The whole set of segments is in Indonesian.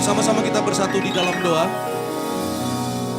Sama-sama kita bersatu di dalam doa.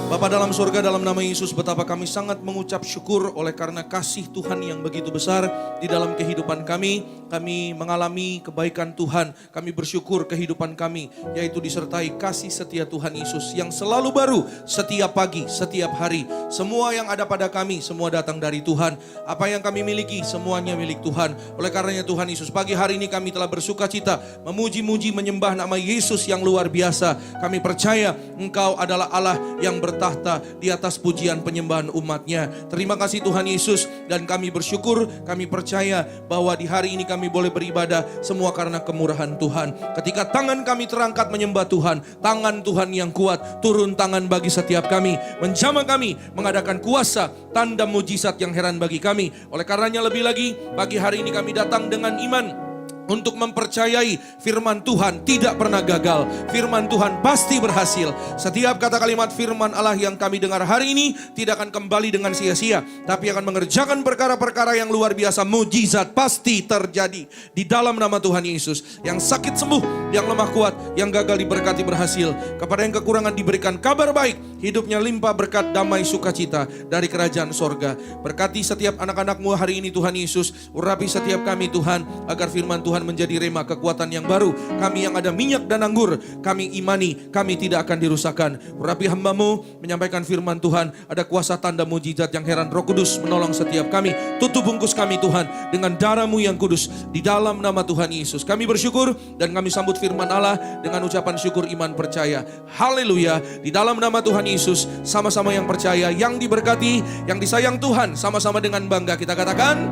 Bapa dalam surga, dalam nama Yesus, betapa kami sangat mengucap syukur oleh karena kasih Tuhan yang begitu besar di dalam kehidupan kami. Kami mengalami kebaikan Tuhan, kami bersyukur kehidupan kami, yaitu disertai kasih setia Tuhan Yesus yang selalu baru setiap pagi, setiap hari. Semua yang ada pada kami, semua datang dari Tuhan. Apa yang kami miliki, semuanya milik Tuhan. Oleh karenanya Tuhan Yesus, pagi hari ini kami telah bersuka cita, memuji-muji, menyembah nama Yesus yang luar biasa. Kami percaya Engkau adalah Allah yang bertahta di atas pujian penyembahan umatnya. Terima kasih Tuhan Yesus, dan kami bersyukur, kami percaya bahwa di hari ini kami boleh beribadah semua karena kemurahan Tuhan. Ketika tangan kami terangkat menyembah Tuhan, tangan Tuhan yang kuat turun tangan bagi setiap kami, menjamah kami, mengadakan kuasa, tanda mujizat yang heran bagi kami. Oleh karenanya lebih lagi, pagi hari ini kami datang dengan iman untuk mempercayai firman Tuhan tidak pernah gagal. Firman Tuhan pasti berhasil. Setiap kata kalimat firman Allah yang kami dengar hari ini tidak akan kembali dengan sia-sia, tapi akan mengerjakan perkara-perkara yang luar biasa. Mujizat pasti terjadi di dalam nama Tuhan Yesus. Yang sakit sembuh, yang lemah kuat, yang gagal diberkati berhasil. Kepada yang kekurangan diberikan kabar baik, hidupnya limpah berkat damai sukacita dari kerajaan sorga. Berkati setiap anak-anak-Mu hari ini Tuhan Yesus. Urapi setiap kami Tuhan, agar firman Tuhan menjadi rema kekuatan yang baru. Kami yang ada minyak dan anggur, kami imani, kami tidak akan dirusakkan. Urapi hamba-Mu menyampaikan firman Tuhan, ada kuasa tanda mujizat yang heran. Roh Kudus menolong setiap kami. Tutup bungkus kami Tuhan dengan darah-Mu yang kudus di dalam nama Tuhan Yesus. Kami bersyukur dan kami sambut firman Allah dengan ucapan syukur, iman, percaya. Haleluya. Di dalam nama Tuhan Yesus, sama-sama yang percaya, yang diberkati, yang disayang Tuhan, sama-sama dengan bangga kita katakan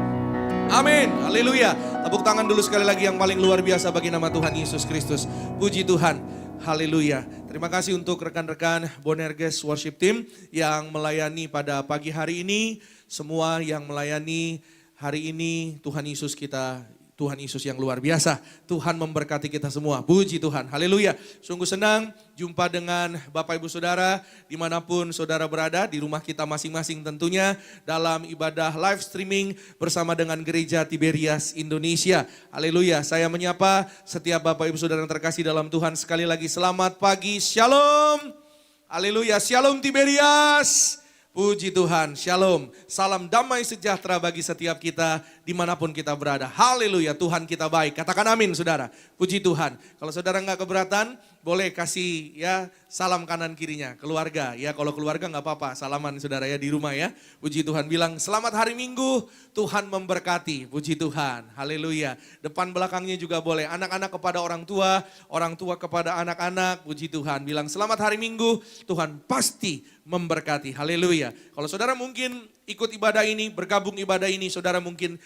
amin. Haleluya. Tepuk tangan dulu sekali lagi yang paling luar biasa bagi nama Tuhan Yesus Kristus. Puji Tuhan. Haleluya. Terima kasih untuk rekan-rekan Bonerges Worship Team yang melayani pada pagi hari ini. Semua yang melayani hari ini, Tuhan Yesus yang luar biasa. Tuhan memberkati kita semua. Puji Tuhan. Haleluya. Sungguh senang jumpa dengan Bapak Ibu Saudara dimanapun saudara berada, di rumah kita masing-masing tentunya, dalam ibadah live streaming bersama dengan Gereja Tiberias Indonesia. Haleluya. Saya menyapa setiap Bapak Ibu Saudara yang terkasih dalam Tuhan. Sekali lagi selamat pagi. Shalom. Haleluya. Shalom Tiberias. Puji Tuhan, shalom, salam damai sejahtera bagi setiap kita dimanapun kita berada. Haleluya, Tuhan kita baik. Katakan amin saudara, puji Tuhan. Kalau saudara nggak keberatan, boleh kasih ya salam kanan kirinya, keluarga. Ya kalau keluarga nggak apa-apa, salaman saudara ya di rumah ya. Puji Tuhan, bilang selamat hari Minggu, Tuhan memberkati. Puji Tuhan, haleluya. Depan belakangnya juga boleh, anak-anak kepada orang tua kepada anak-anak. Puji Tuhan, bilang selamat hari Minggu, Tuhan pasti memberkati. Haleluya. Kalau saudara mungkin ikut ibadah ini, bergabung ibadah ini, saudara mungkin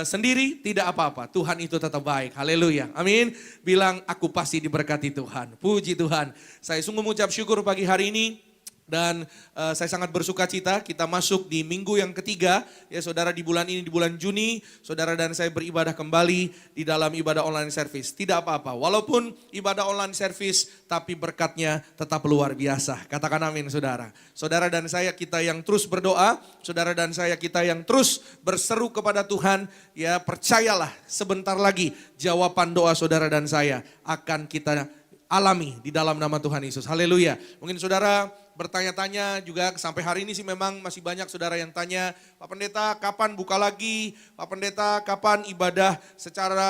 sendiri, tidak apa-apa. Tuhan itu tetap baik. Haleluya. Amin. Bilang aku pasti diberkati Tuhan. Puji Tuhan. Saya sungguh mengucap syukur pagi hari ini. Dan saya sangat bersuka cita kita masuk di minggu yang ketiga. Ya saudara, di bulan ini, di bulan Juni, saudara dan saya beribadah kembali di dalam ibadah online service. Tidak apa-apa, walaupun ibadah online service, tapi berkatnya tetap luar biasa. Katakan amin saudara. Saudara dan saya kita yang terus berdoa, saudara dan saya kita yang terus berseru kepada Tuhan. Ya percayalah, sebentar lagi jawaban doa saudara dan saya akan kita alami di dalam nama Tuhan Yesus. Haleluya. Mungkin saudara bertanya-tanya juga, sampai hari ini sih memang masih banyak saudara yang tanya, Pak Pendeta kapan buka lagi? Pak Pendeta kapan ibadah secara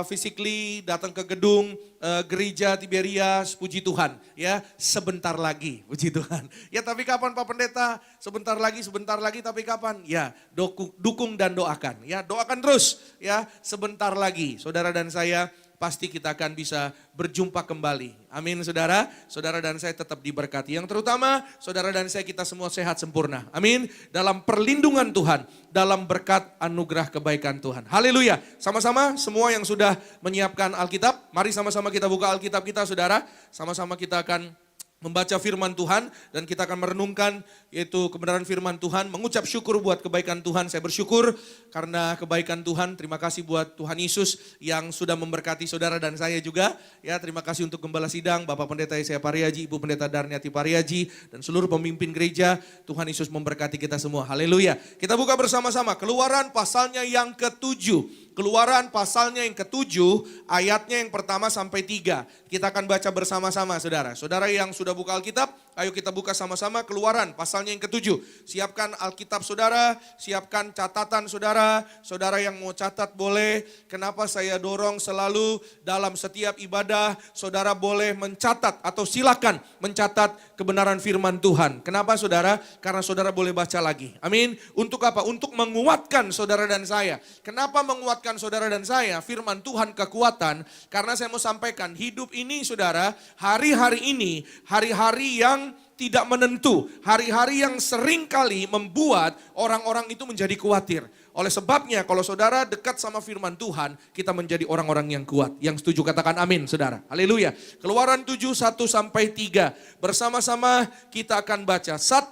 physically, datang ke gedung Gereja Tiberias? Puji Tuhan ya, sebentar lagi. Puji Tuhan. Ya tapi kapan Pak Pendeta? Sebentar lagi tapi kapan? Ya dukung dan doakan. Ya doakan terus ya, sebentar lagi saudara dan saya pasti kita akan bisa berjumpa kembali. Amin saudara. Saudara dan saya tetap diberkati. Yang terutama saudara dan saya kita semua sehat sempurna. Amin. Dalam perlindungan Tuhan. Dalam berkat anugerah kebaikan Tuhan. Haleluya. Sama-sama semua yang sudah menyiapkan Alkitab. Mari sama-sama kita buka Alkitab kita saudara. Sama-sama kita akan membaca firman Tuhan dan kita akan merenungkan yaitu kebenaran firman Tuhan, mengucap syukur buat kebaikan Tuhan. Saya bersyukur karena kebaikan Tuhan. Terima kasih buat Tuhan Yesus yang sudah memberkati saudara dan saya juga. Ya, terima kasih untuk Gembala Sidang, Bapak Pendeta Yesaya Pariaji, Ibu Pendeta Darniati Pariaji dan seluruh pemimpin gereja. Tuhan Yesus memberkati kita semua. Haleluya. Kita buka bersama-sama Keluaran pasalnya yang ke-7. Keluaran pasalnya yang ke-7, ayatnya yang pertama sampai 3. Kita akan baca bersama-sama saudara. Saudara yang sudah buka Alkitab, ayo kita buka sama-sama Keluaran pasalnya yang ke-7. Siapkan Alkitab saudara, siapkan catatan saudara. Saudara yang mau catat boleh. Kenapa saya dorong selalu dalam setiap ibadah, saudara boleh mencatat atau silakan mencatat kebenaran firman Tuhan. Kenapa saudara? Karena saudara boleh baca lagi. Amin. Untuk apa? Untuk menguatkan saudara dan saya. Kenapa menguatkan saudara dan saya? Firman Tuhan kekuatan. Karena saya mau sampaikan, hidup ini saudara, hari-hari ini, hari-hari yang tidak menentu. Hari-hari yang seringkali membuat orang-orang itu menjadi khawatir. Oleh sebabnya kalau saudara dekat sama firman Tuhan, kita menjadi orang-orang yang kuat. Yang setuju katakan amin saudara. Haleluya. Keluaran 7, 1 sampai 3. Bersama-sama kita akan baca. 1,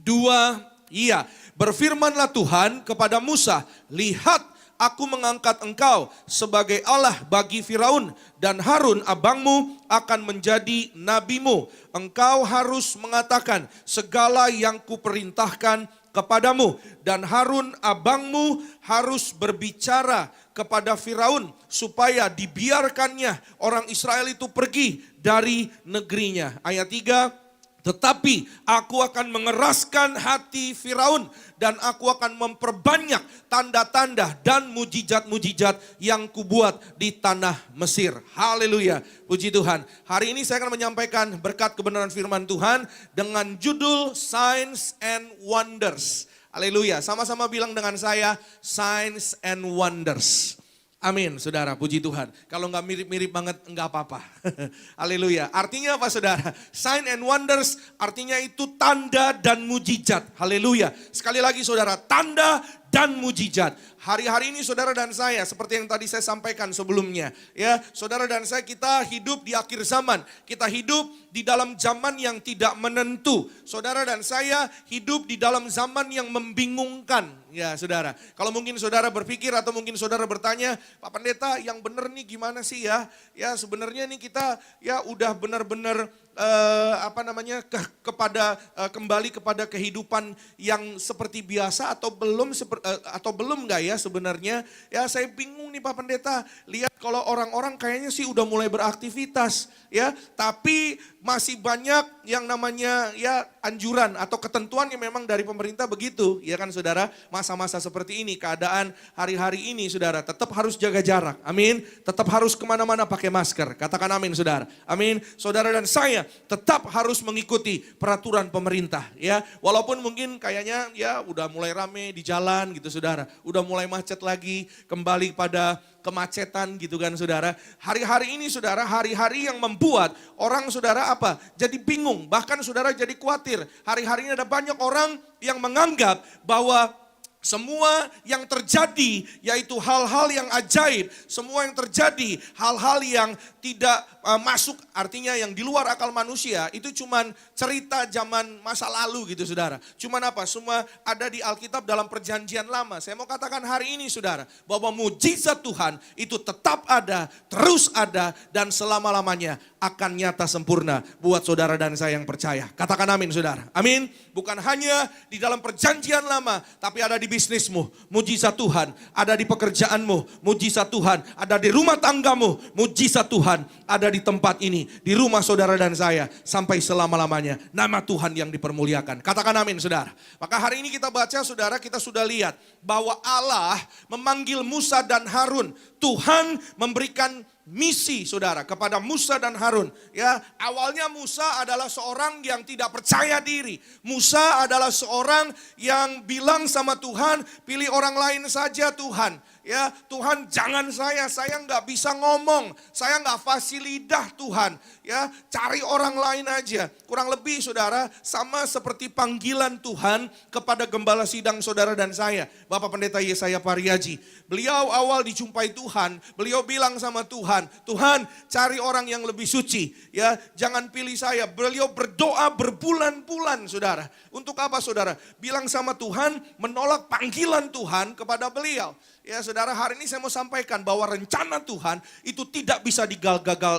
2, iya. Berfirmanlah Tuhan kepada Musa, lihat, aku mengangkat engkau sebagai Allah bagi Firaun dan Harun abangmu akan menjadi nabimu. Engkau harus mengatakan segala yang kuperintahkan kepadamu dan Harun abangmu harus berbicara kepada Firaun supaya dibiarkannya orang Israel itu pergi dari negerinya. Ayat 3. Tetapi aku akan mengeraskan hati Firaun dan aku akan memperbanyak tanda-tanda dan mujizat-mujizat yang kubuat di tanah Mesir. Haleluya, puji Tuhan. Hari ini saya akan menyampaikan berkat kebenaran firman Tuhan dengan judul Signs and Wonders. Haleluya, sama-sama bilang dengan saya, Signs and Wonders. Amin, saudara, puji Tuhan. Kalau nggak mirip-mirip banget, nggak apa-apa. Haleluya. Artinya apa saudara? Sign and wonders artinya itu tanda dan mujizat. Haleluya. Sekali lagi saudara, tanda dan mujizat. Hari-hari ini saudara dan saya, seperti yang tadi saya sampaikan sebelumnya. Ya, saudara dan saya kita hidup di akhir zaman. Kita hidup di dalam zaman yang tidak menentu. Saudara dan saya hidup di dalam zaman yang membingungkan. Ya saudara, kalau mungkin saudara berpikir atau mungkin saudara bertanya, Pak Pendeta yang benar nih gimana sih ya? Ya sebenarnya nih kita ya udah benar-benar kembali kepada kehidupan yang seperti biasa atau belum nggak ya sebenarnya? Ya saya bingung nih Pak Pendeta, lihat kalau orang-orang kayaknya sih udah mulai beraktivitas ya, tapi masih banyak yang namanya ya anjuran atau ketentuan yang memang dari pemerintah begitu, ya kan saudara? Masa-masa seperti ini, keadaan hari-hari ini saudara, tetap harus jaga jarak, amin. Tetap harus kemana-mana pakai masker, katakan amin saudara, amin. Saudara dan saya tetap harus mengikuti peraturan pemerintah ya. Walaupun mungkin kayaknya ya udah mulai rame di jalan gitu saudara. Udah mulai macet lagi, kembali pada kemacetan gitu kan saudara. Hari-hari ini saudara, hari-hari yang membuat orang saudara apa? Jadi bingung, bahkan saudara jadi khawatir. Hari-hari ini ada banyak orang yang menganggap bahwa semua yang terjadi yaitu hal-hal yang ajaib, semua yang terjadi hal-hal yang tidak masuk, artinya yang di luar akal manusia, itu cuman cerita zaman masa lalu gitu saudara. Cuman apa? Semua ada di Alkitab dalam perjanjian lama. Saya mau katakan hari ini saudara, bahwa mujizat Tuhan itu tetap ada, terus ada, dan selama-lamanya akan nyata sempurna buat saudara dan saya yang percaya. Katakan amin saudara. Amin. Bukan hanya di dalam perjanjian lama, tapi ada di bisnismu, mujizat Tuhan. Ada di pekerjaanmu, mujizat Tuhan. Ada di rumah tanggamu, mujizat Tuhan. Ada di tempat ini, di rumah saudara dan saya, sampai selama-lamanya. Nama Tuhan yang dipermuliakan. Katakan amin saudara. Maka hari ini kita baca saudara, kita sudah lihat bahwa Allah memanggil Musa dan Harun. Tuhan memberikan misi saudara kepada Musa dan Harun. Ya, awalnya Musa adalah seorang yang tidak percaya diri. Musa adalah seorang yang bilang sama Tuhan, pilih orang lain saja Tuhan. Ya, Tuhan jangan saya nggak bisa ngomong, saya nggak fasih lidah Tuhan. Ya, cari orang lain aja. Kurang lebih saudara sama seperti panggilan Tuhan kepada gembala sidang saudara dan saya, Bapak Pendeta Yesaya Pariaji. Beliau awal dijumpai Tuhan, beliau bilang sama Tuhan, Tuhan cari orang yang lebih suci. Ya, jangan pilih saya. Beliau berdoa berbulan-bulan saudara. Untuk apa saudara? Bilang sama Tuhan, menolak panggilan Tuhan kepada beliau. Ya saudara, hari ini saya mau sampaikan bahwa rencana Tuhan itu tidak bisa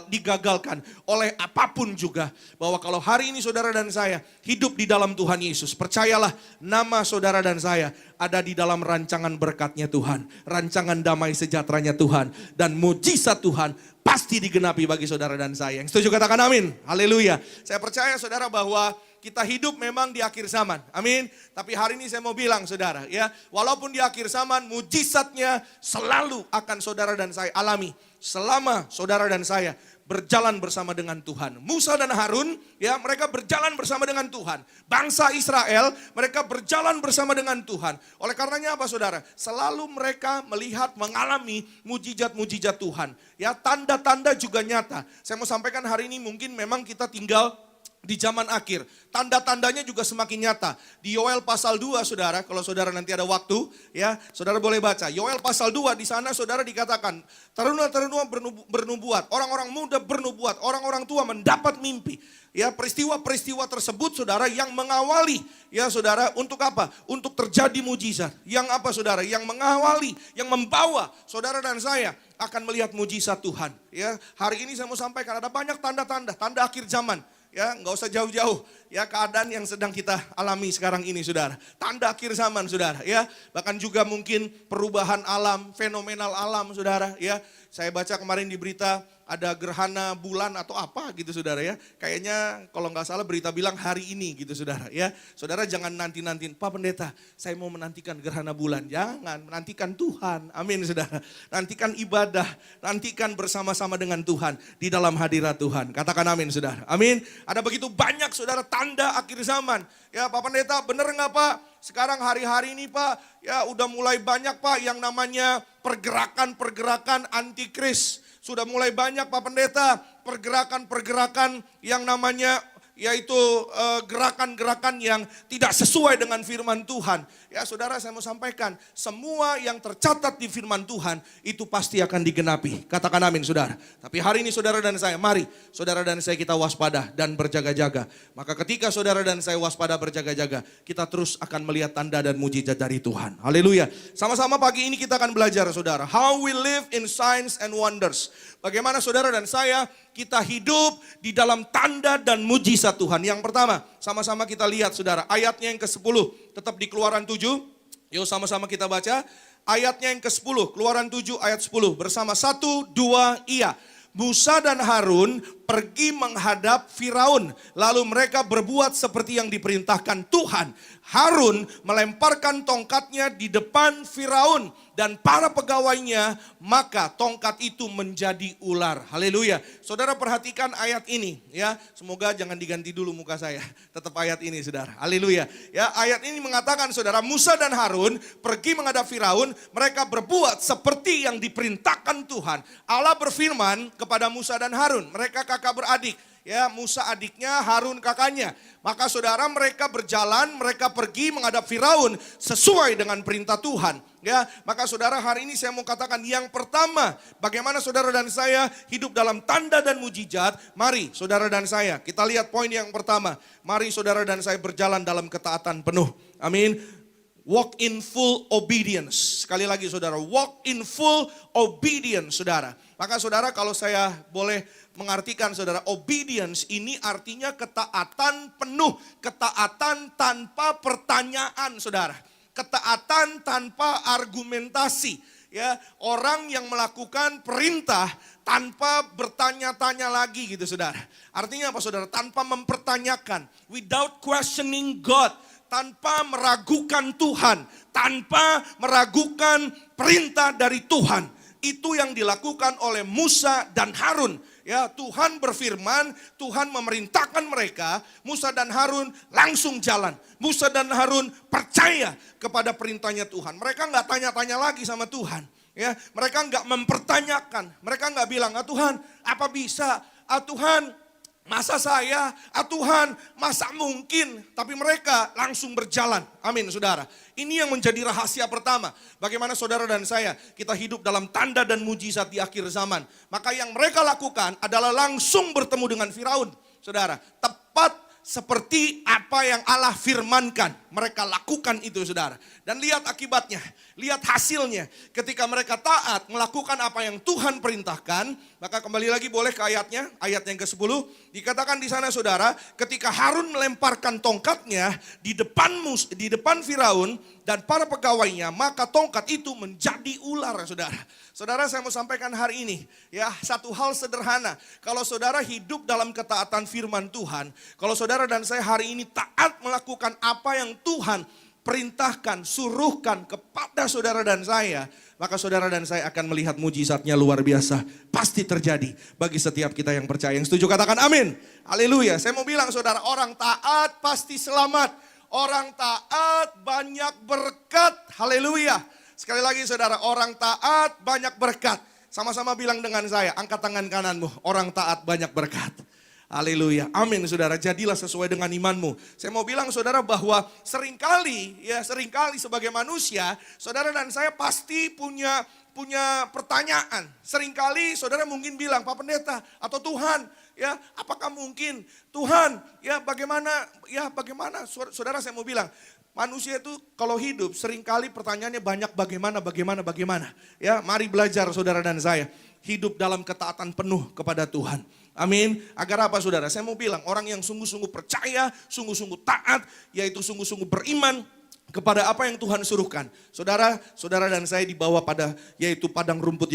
digagalkan oleh apapun juga. Bahwa kalau hari ini saudara dan saya hidup di dalam Tuhan Yesus, percayalah nama saudara dan saya ada di dalam rancangan berkatnya Tuhan. Rancangan damai sejahteranya Tuhan. Dan mujizat Tuhan pasti digenapi bagi saudara dan saya. Yang setuju katakan amin. Haleluya. Saya percaya saudara bahwa kita hidup memang di akhir zaman. Amin. Tapi hari ini saya mau bilang saudara ya. Walaupun di akhir zaman mujizatnya selalu akan saudara dan saya alami. Selama saudara dan saya berjalan bersama dengan Tuhan. Musa dan Harun ya mereka berjalan bersama dengan Tuhan. Bangsa Israel mereka berjalan bersama dengan Tuhan. Oleh karenanya apa saudara? Selalu mereka melihat mengalami mujizat-mujizat Tuhan. Ya tanda-tanda juga nyata. Saya mau sampaikan hari ini mungkin memang kita tinggal di zaman akhir. Tanda-tandanya juga semakin nyata. Di Yoel pasal 2 saudara, kalau saudara nanti ada waktu ya, saudara boleh baca. Yoel pasal 2 di sana saudara dikatakan, teruna-teruna bernubuat, orang-orang muda bernubuat, orang-orang tua mendapat mimpi. Ya, peristiwa-peristiwa tersebut saudara yang mengawali ya saudara untuk apa? Untuk terjadi mujizat. Yang apa saudara? Yang mengawali, yang membawa saudara dan saya akan melihat mujizat Tuhan. Ya, hari ini saya mau sampaikan ada banyak tanda-tanda, tanda akhir zaman. Ya, nggak usah jauh-jauh. Ya, keadaan yang sedang kita alami sekarang ini, saudara. Tanda akhir zaman, saudara. Ya, bahkan juga mungkin perubahan alam, fenomenal alam, saudara. Ya, saya baca kemarin di berita ada gerhana bulan atau apa gitu, saudara ya. Kayaknya kalau nggak salah berita bilang hari ini gitu, saudara ya. Saudara jangan nanti-nantiin, Pak Pendeta, saya mau menantikan gerhana bulan. Jangan, menantikan Tuhan. Amin, saudara. Nantikan ibadah, nantikan bersama-sama dengan Tuhan di dalam hadirat Tuhan. Katakan amin, saudara. Amin. Ada begitu banyak saudara tanda akhir zaman. Ya Pak Pendeta bener nggak Pak? Sekarang hari-hari ini Pak ya udah mulai banyak Pak yang namanya pergerakan-pergerakan antikris. Sudah mulai banyak Pak Pendeta pergerakan-pergerakan yang namanya yaitu gerakan-gerakan yang tidak sesuai dengan firman Tuhan. Ya saudara saya mau sampaikan, semua yang tercatat di firman Tuhan itu pasti akan digenapi. Katakan amin saudara. Tapi hari ini saudara dan saya, mari saudara dan saya kita waspada dan berjaga-jaga. Maka ketika saudara dan saya waspada berjaga-jaga, kita terus akan melihat tanda dan mujizat dari Tuhan. Haleluya. Sama-sama pagi ini kita akan belajar saudara. How we live in signs and wonders. Bagaimana saudara dan saya kita hidup di dalam tanda dan mujizat Tuhan. Yang pertama, sama-sama kita lihat saudara, ayatnya yang ke-10, tetap di Keluaran 7. Yuk sama-sama kita baca, ayatnya yang ke-10, Keluaran 7 ayat 10. Bersama 1, 2, iya. Musa dan Harun pergi menghadap Firaun. Lalu mereka berbuat seperti yang diperintahkan Tuhan. Harun melemparkan tongkatnya di depan Firaun dan para pegawainya, maka tongkat itu menjadi ular. Haleluya. Saudara perhatikan ayat ini ya. Semoga jangan diganti dulu muka saya. Tetap ayat ini saudara. Haleluya. Ya, ayat ini mengatakan saudara, Musa dan Harun pergi menghadap Firaun, mereka berbuat seperti yang diperintahkan Tuhan. Allah berfirman kepada Musa dan Harun, mereka kakak beradik. Ya, Musa adiknya, Harun kakaknya. Maka saudara mereka berjalan, mereka pergi menghadap Firaun sesuai dengan perintah Tuhan. Ya, maka saudara hari ini saya mau katakan yang pertama, bagaimana saudara dan saya hidup dalam tanda dan mujizat. Mari saudara dan saya, kita lihat poin yang pertama. Mari saudara dan saya berjalan dalam ketaatan penuh. Amin. Walk in full obedience. Sekali lagi saudara, walk in full obedience saudara. Maka saudara kalau saya boleh mengartikan saudara, obedience ini artinya ketaatan penuh, ketaatan tanpa pertanyaan saudara. Ketaatan tanpa argumentasi. Ya, orang yang melakukan perintah tanpa bertanya-tanya lagi gitu saudara. Artinya apa saudara? Tanpa mempertanyakan, without questioning God. Tanpa meragukan Tuhan, tanpa meragukan perintah dari Tuhan. Itu yang dilakukan oleh Musa dan Harun. Ya, Tuhan berfirman, Tuhan memerintahkan mereka, Musa dan Harun langsung jalan. Musa dan Harun percaya kepada perintahnya Tuhan. Mereka nggak tanya-tanya lagi sama Tuhan. Ya, mereka nggak mempertanyakan. Mereka nggak bilang, Tuhan, apa bisa? Tuhan, masa saya, Tuhan, masa mungkin. Tapi mereka langsung berjalan. Amin, saudara. Ini yang menjadi rahasia pertama. Bagaimana saudara dan saya, kita hidup dalam tanda dan mujizat di akhir zaman. Maka yang mereka lakukan adalah langsung bertemu dengan Firaun. Saudara, tepat seperti apa yang Allah firmankan. mereka lakukan itu saudara. Dan lihat akibatnya, lihat hasilnya. Ketika mereka taat melakukan apa yang Tuhan perintahkan, maka kembali lagi boleh ke ayatnya, ayat yang ke-10. Dikatakan di sana saudara, ketika Harun melemparkan tongkatnya di depan Firaun dan para pegawainya, maka tongkat itu menjadi ular saudara. Saudara, saya mau sampaikan hari ini ya, satu hal sederhana. Kalau saudara hidup dalam ketaatan firman Tuhan, kalau saudara dan saya hari ini taat melakukan apa yang Tuhan perintahkan, suruhkan kepada saudara dan saya, maka saudara dan saya akan melihat mujizatnya luar biasa. Pasti terjadi bagi setiap kita yang percaya. Yang setuju katakan amin. Haleluya. Saya mau bilang saudara, orang taat pasti selamat. Orang taat banyak berkat. Haleluya. Sekali lagi saudara, orang taat banyak berkat. Sama-sama bilang dengan saya, angkat tangan kananmu, orang taat banyak berkat. Haleluya, amin saudara, jadilah sesuai dengan imanmu. Saya mau bilang saudara bahwa seringkali sebagai manusia, saudara dan saya pasti punya pertanyaan. Seringkali saudara mungkin bilang, Pak Pendeta atau Tuhan, ya apakah mungkin Tuhan, ya bagaimana, saudara saya mau bilang, manusia itu kalau hidup seringkali pertanyaannya banyak bagaimana. Ya, mari belajar saudara dan saya hidup dalam ketaatan penuh kepada Tuhan. Amin. Agar apa saudara? Saya mau bilang orang yang sungguh-sungguh percaya, sungguh-sungguh taat, yaitu sungguh-sungguh beriman kepada apa yang Tuhan suruhkan. Saudara dan saya dibawa pada yaitu padang rumput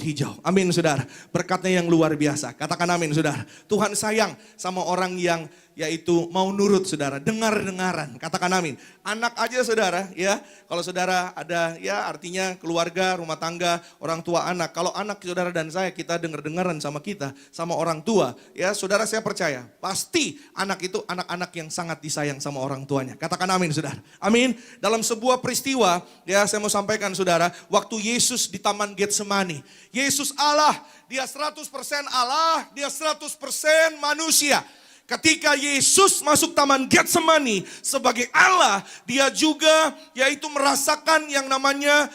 hijau. Amin saudara. Berkatnya yang luar biasa. Katakan amin saudara. Tuhan sayang sama orang yang yaitu mau nurut saudara, dengar-dengaran. Katakan amin. Anak aja saudara, ya. Kalau saudara ada ya artinya keluarga, rumah tangga, orang tua anak. Kalau anak saudara dan saya kita dengar-dengaran sama kita, sama orang tua, ya saudara saya percaya, pasti anak itu anak-anak yang sangat disayang sama orang tuanya. Katakan amin saudara. Amin. Dalam sebuah peristiwa, ya saya mau sampaikan saudara, waktu Yesus di Taman Getsemani. Yesus Allah, dia 100% Allah, dia 100% manusia. Ketika Yesus masuk Taman Getsemani sebagai Allah, dia juga yaitu merasakan yang namanya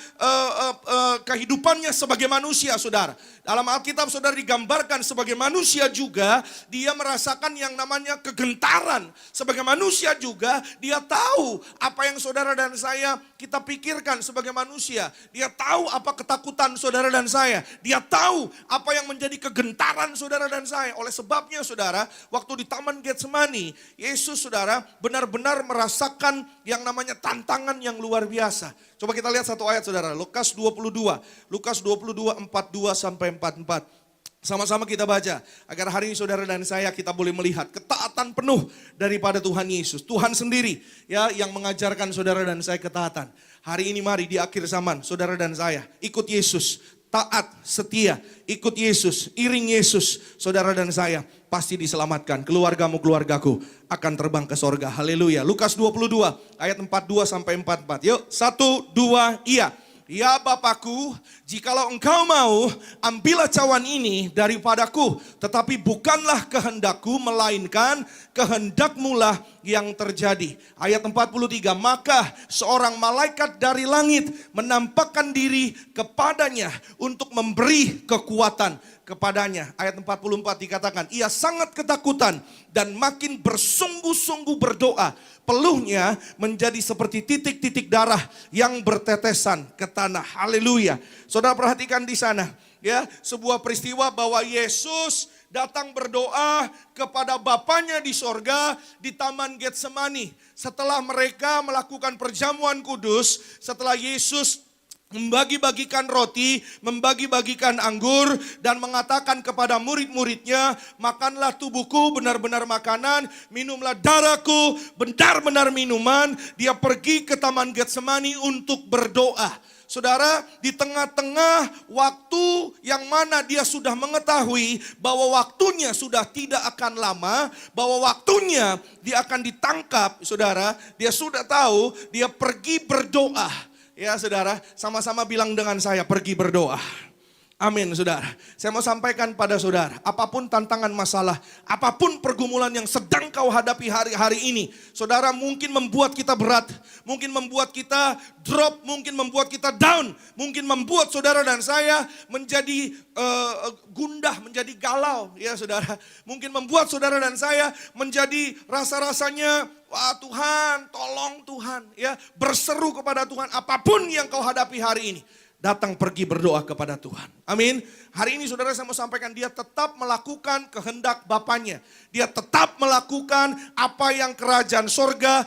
kehidupannya sebagai manusia saudara. Dalam Alkitab saudara digambarkan sebagai manusia juga, dia merasakan yang namanya kegentaran. Sebagai manusia juga, dia tahu apa yang saudara dan saya kita pikirkan sebagai manusia. Dia tahu apa ketakutan saudara dan saya. Dia tahu apa yang menjadi kegentaran saudara dan saya. Oleh sebabnya saudara, waktu di Taman Getsemani, Yesus saudara benar-benar merasakan yang namanya tantangan yang luar biasa. Coba kita lihat satu ayat saudara, Lukas 22, 42 sampai 44. Sama-sama kita baca, agar hari ini saudara dan saya kita boleh melihat ketaatan penuh daripada Tuhan Yesus. Tuhan sendiri ya yang mengajarkan saudara dan saya ketaatan. Hari ini mari di akhir zaman saudara dan saya ikut Yesus. Taat, setia, ikut Yesus, iring Yesus, saudara dan saya pasti diselamatkan. Keluargamu, akan terbang ke sorga. Haleluya. Lukas 22 ayat 42 sampai 44. Yuk, 1, 2, iya. Ya Bapakku, jikalau engkau mau, ambillah cawan ini daripadaku. Tetapi bukanlah kehendakku, melainkan kehendakmulah yang terjadi. Ayat 43, maka seorang malaikat dari langit menampakkan diri kepadanya untuk memberi kekuatan kepadanya. Ayat 44 dikatakan, ia sangat ketakutan dan makin bersungguh-sungguh berdoa. Peluhnya menjadi seperti titik-titik darah yang bertetesan ke tanah. Haleluya. Saudara perhatikan di sana, ya, sebuah peristiwa bahwa Yesus datang berdoa kepada Bapanya di sorga di Taman Getsemani. Setelah mereka melakukan perjamuan kudus, setelah Yesus membagi-bagikan roti, membagi-bagikan anggur, dan mengatakan kepada murid-muridnya, makanlah tubuhku benar-benar makanan, minumlah darahku benar-benar minuman. Dia pergi ke Taman Getsemani untuk berdoa. Saudara, di tengah-tengah waktu yang mana dia sudah mengetahui bahwa waktunya sudah tidak akan lama, bahwa waktunya dia akan ditangkap, saudara, dia sudah tahu, dia pergi berdoa. Ya saudara, sama-sama bilang dengan saya, pergi berdoa. Amin, saudara. Saya mau sampaikan pada saudara, apapun tantangan masalah, apapun pergumulan yang sedang kau hadapi hari-hari ini, saudara, mungkin membuat kita berat, mungkin membuat kita drop, mungkin membuat kita down, mungkin membuat saudara dan saya menjadi gundah, menjadi galau, ya saudara. Mungkin membuat saudara dan saya menjadi rasa-rasanya, wah Tuhan, tolong Tuhan, ya, berseru kepada Tuhan, apapun yang kau hadapi hari ini. Datang pergi berdoa kepada Tuhan. Amin. Hari ini saudara saya mau sampaikan, dia tetap melakukan kehendak Bapaknya. Dia tetap melakukan apa yang kerajaan sorga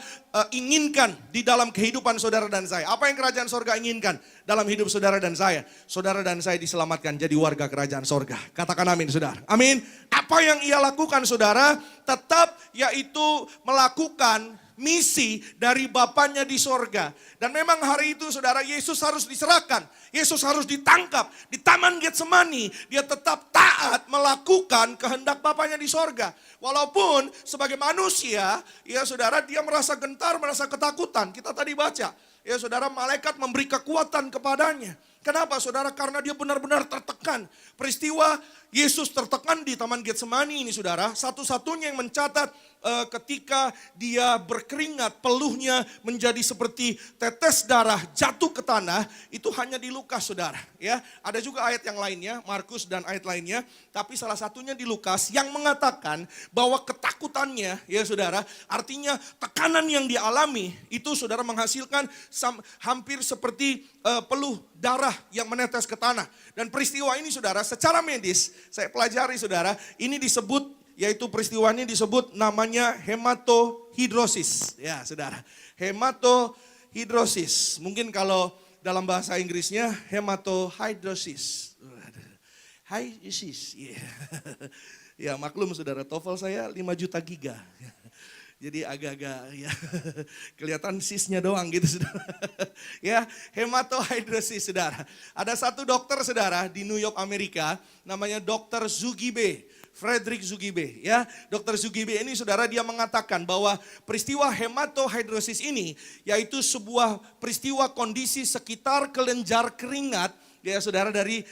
inginkan di dalam kehidupan saudara dan saya. Apa yang kerajaan sorga inginkan dalam hidup saudara dan saya? Saudara dan saya diselamatkan jadi warga kerajaan sorga. Katakan amin saudara. Amin. Apa yang ia lakukan saudara? Tetap yaitu melakukan misi dari Bapaknya di sorga. Dan memang hari itu saudara, Yesus harus diserahkan. Yesus harus ditangkap. Di Taman Getsemani dia tetap taat melakukan kehendak Bapaknya di sorga. Walaupun sebagai manusia, ya saudara, dia merasa gentar, merasa ketakutan. Kita tadi baca, ya saudara, malaikat memberi kekuatan kepadanya. Kenapa saudara? Karena dia benar-benar tertekan. Peristiwa Yesus tertekan di Taman Getsemani ini saudara, satu-satunya yang mencatat ketika dia berkeringat, peluhnya menjadi seperti tetes darah jatuh ke tanah, itu hanya di Lukas saudara. Ya, ada juga ayat yang lainnya, Markus dan ayat lainnya, tapi salah satunya di Lukas yang mengatakan bahwa ketakutannya, ya saudara, artinya tekanan yang dialami itu saudara menghasilkan hampir seperti peluh darah yang menetes ke tanah. Dan peristiwa ini saudara, secara medis saya pelajari saudara, ini disebut, yaitu peristiwa ini disebut namanya hematohidrosis. Ya saudara, hematohidrosis. Mungkin kalau dalam bahasa Inggrisnya hematohidrosis. Hidrosis, yeah. Ya maklum saudara, TOEFL saya 5 juta giga. Jadi agak-agak ya kelihatan sisnya doang gitu saudara. Ya, hematohidrosis saudara. Ada satu dokter saudara di New York Amerika, namanya Dr. Zugibe. Frederick Zugibe, ya, Dr. Zugibe ini saudara, dia mengatakan bahwa peristiwa hematohidrosis ini yaitu sebuah peristiwa kondisi sekitar kelenjar keringat, ya saudara, dari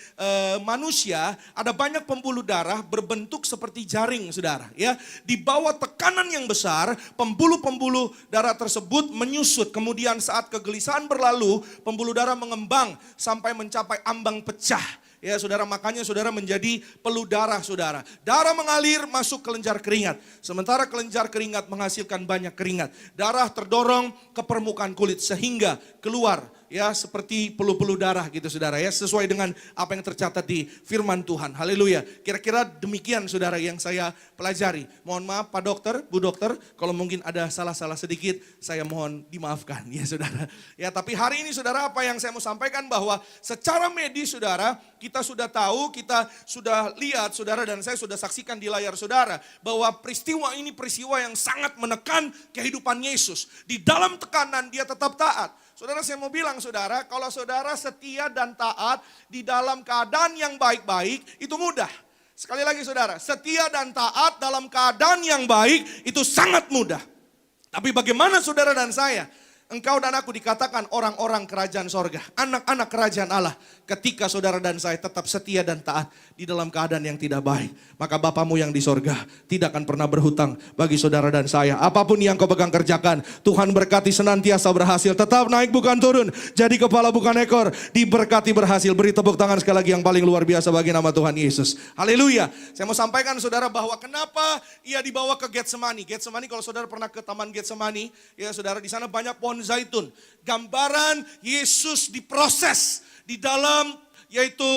manusia. Ada banyak pembuluh darah berbentuk seperti jaring saudara, ya. Di bawah tekanan yang besar, pembuluh-pembuluh darah tersebut menyusut. Kemudian saat kegelisahan berlalu, pembuluh darah mengembang sampai mencapai ambang pecah. Ya saudara, makanya saudara menjadi peluh darah saudara. Darah mengalir masuk kelenjar keringat. Sementara kelenjar keringat menghasilkan banyak keringat. Darah terdorong ke permukaan kulit sehingga keluar ya seperti peluh-peluh darah gitu saudara ya. Sesuai dengan apa yang tercatat di firman Tuhan. Haleluya. Kira-kira demikian saudara yang saya pelajari. Mohon maaf Pak Dokter, Bu Dokter, kalau mungkin ada salah-salah sedikit saya mohon dimaafkan ya saudara. Ya tapi hari ini saudara, apa yang saya mau sampaikan bahwa secara medis saudara, kita sudah tahu, kita sudah lihat saudara, dan saya sudah saksikan di layar saudara bahwa peristiwa ini peristiwa yang sangat menekan kehidupan Yesus. Di dalam tekanan dia tetap taat. Saudara, saya mau bilang saudara, kalau saudara setia dan taat di dalam keadaan yang baik-baik, itu mudah. Sekali lagi saudara, setia dan taat dalam keadaan yang baik itu sangat mudah. Tapi bagaimana saudara dan saya? Engkau dan aku dikatakan orang-orang kerajaan sorga, anak-anak kerajaan Allah. Ketika saudara dan saya tetap setia dan taat di dalam keadaan yang tidak baik, maka Bapamu yang di sorga tidak akan pernah berhutang bagi saudara dan saya. Apapun yang kau pegang kerjakan, Tuhan berkati senantiasa berhasil. Tetap naik bukan turun, jadi kepala bukan ekor, diberkati berhasil. Beri tepuk tangan sekali lagi yang paling luar biasa bagi nama Tuhan Yesus. Haleluya. Saya mau sampaikan saudara bahwa kenapa ia dibawa ke Getsemani. Getsemani, kalau saudara pernah ke Taman Getsemani, ya saudara, di sana banyak pohon zaitun. Gambaran Yesus diproses di dalam yaitu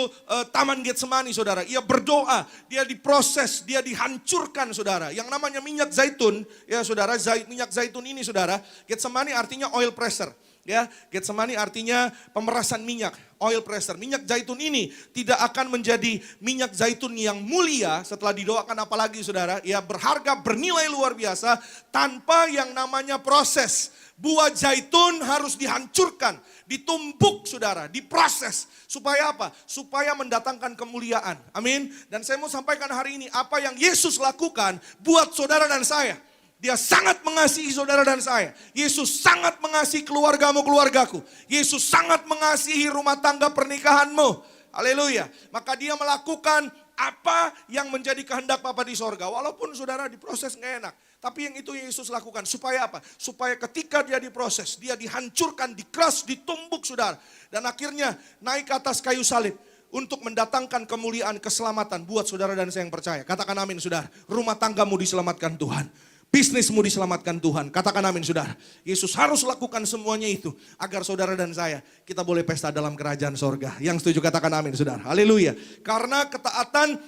Taman Getsemani saudara. Ia berdoa, dia diproses, dia dihancurkan saudara. Yang namanya minyak zaitun, ya saudara, minyak zaitun ini saudara, Getsemani artinya oil pressure. Ya, Getsemani artinya pemerasan minyak, oil pressure. Minyak zaitun ini tidak akan menjadi minyak zaitun yang mulia setelah didoakan, apalagi saudara, ya berharga, bernilai luar biasa tanpa yang namanya proses. Buah zaitun harus dihancurkan, ditumbuk saudara, diproses. Supaya apa? Supaya mendatangkan kemuliaan. Amin. Dan saya mau sampaikan hari ini apa yang Yesus lakukan buat saudara dan saya. Dia sangat mengasihi saudara dan saya. Yesus sangat mengasihi keluargamu, keluargaku. Yesus sangat mengasihi rumah tangga pernikahanmu. Haleluya. Maka dia melakukan apa yang menjadi kehendak Bapa di sorga. Walaupun saudara diproses gak enak. Tapi yang itu Yesus lakukan. Supaya apa? Supaya ketika dia diproses, dia dihancurkan, dikeras, ditumbuk saudara. Dan akhirnya naik ke atas kayu salib. Untuk mendatangkan kemuliaan, keselamatan buat saudara dan saya yang percaya. Katakan amin saudara. Rumah tanggamu diselamatkan Tuhan. Bisnismu diselamatkan Tuhan. Katakan amin saudara. Yesus harus lakukan semuanya itu. Agar saudara dan saya, kita boleh pesta dalam kerajaan sorga. Yang setuju katakan amin saudara. Haleluya. Karena ketaatan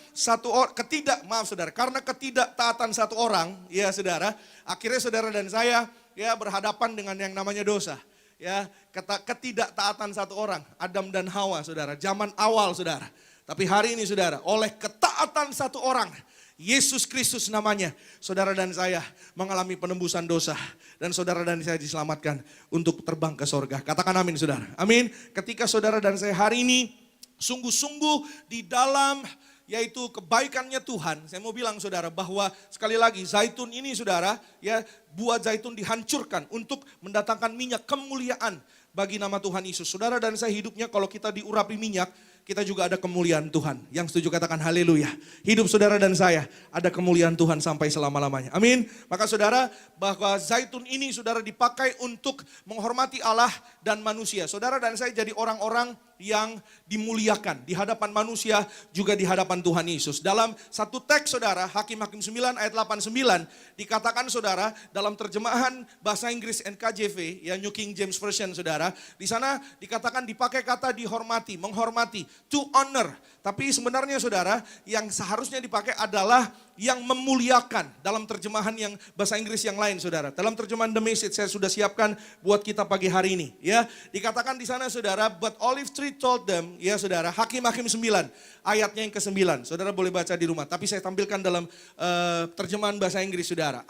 karena ketidaktaatan satu orang, ya saudara. Akhirnya saudara dan saya ya berhadapan dengan yang namanya dosa. Ya, ketidaktaatan satu orang, Adam dan Hawa saudara. Zaman awal saudara. Tapi hari ini saudara, oleh ketaatan satu orang, Yesus Kristus namanya, saudara dan saya mengalami penembusan dosa. Dan saudara dan saya diselamatkan untuk terbang ke sorga. Katakan amin saudara. Amin. Ketika saudara dan saya hari ini sungguh-sungguh di dalam yaitu kebaikannya Tuhan. Saya mau bilang saudara bahwa sekali lagi zaitun ini saudara, ya buah zaitun dihancurkan untuk mendatangkan minyak kemuliaan bagi nama Tuhan Yesus. Saudara dan saya hidupnya kalau kita diurapi minyak, kita juga ada kemuliaan Tuhan. Yang setuju katakan haleluya. Hidup saudara dan saya ada kemuliaan Tuhan sampai selama-lamanya. Amin. Maka saudara bahwa zaitun ini saudara dipakai untuk menghormati Allah dan manusia. Saudara dan saya jadi orang-orang yang dimuliakan di hadapan manusia juga di hadapan Tuhan Yesus. Dalam satu teks saudara, Hakim-Hakim 9 ayat 89 dikatakan saudara dalam terjemahan bahasa Inggris NKJV ya New King James Version saudara, di sana dikatakan dipakai kata dihormati, menghormati, to honor. Tapi sebenarnya saudara yang seharusnya dipakai adalah yang memuliakan dalam terjemahan yang bahasa Inggris yang lain saudara. Dalam terjemahan The Message saya sudah siapkan buat kita pagi hari ini ya. Dikatakan di sana saudara, but olive tree told them ya saudara, Hakim-Hakim 9 ayatnya yang ke-9. Saudara boleh baca di rumah, tapi saya tampilkan dalam terjemahan bahasa Inggris saudara.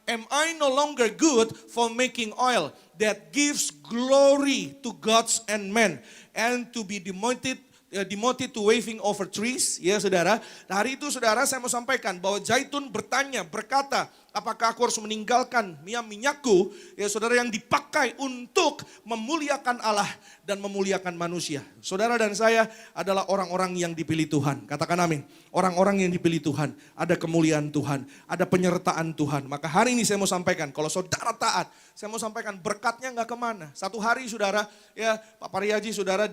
Am I no longer good for making oil that gives glory to gods and men and to be demoted to waving over trees, ya saudara. Nah, hari itu saudara saya mau sampaikan bahwa zaitun berkata, apakah aku harus meninggalkan minyakku, ya saudara yang dipakai untuk memuliakan Allah dan memuliakan manusia. Saudara dan saya adalah orang-orang yang dipilih Tuhan, katakan amin. Orang-orang yang dipilih Tuhan, ada kemuliaan Tuhan, ada penyertaan Tuhan. Maka hari ini saya mau sampaikan, kalau saudara taat, saya mau sampaikan berkatnya gak kemana. Satu hari saudara, ya Pak Pariaji saudara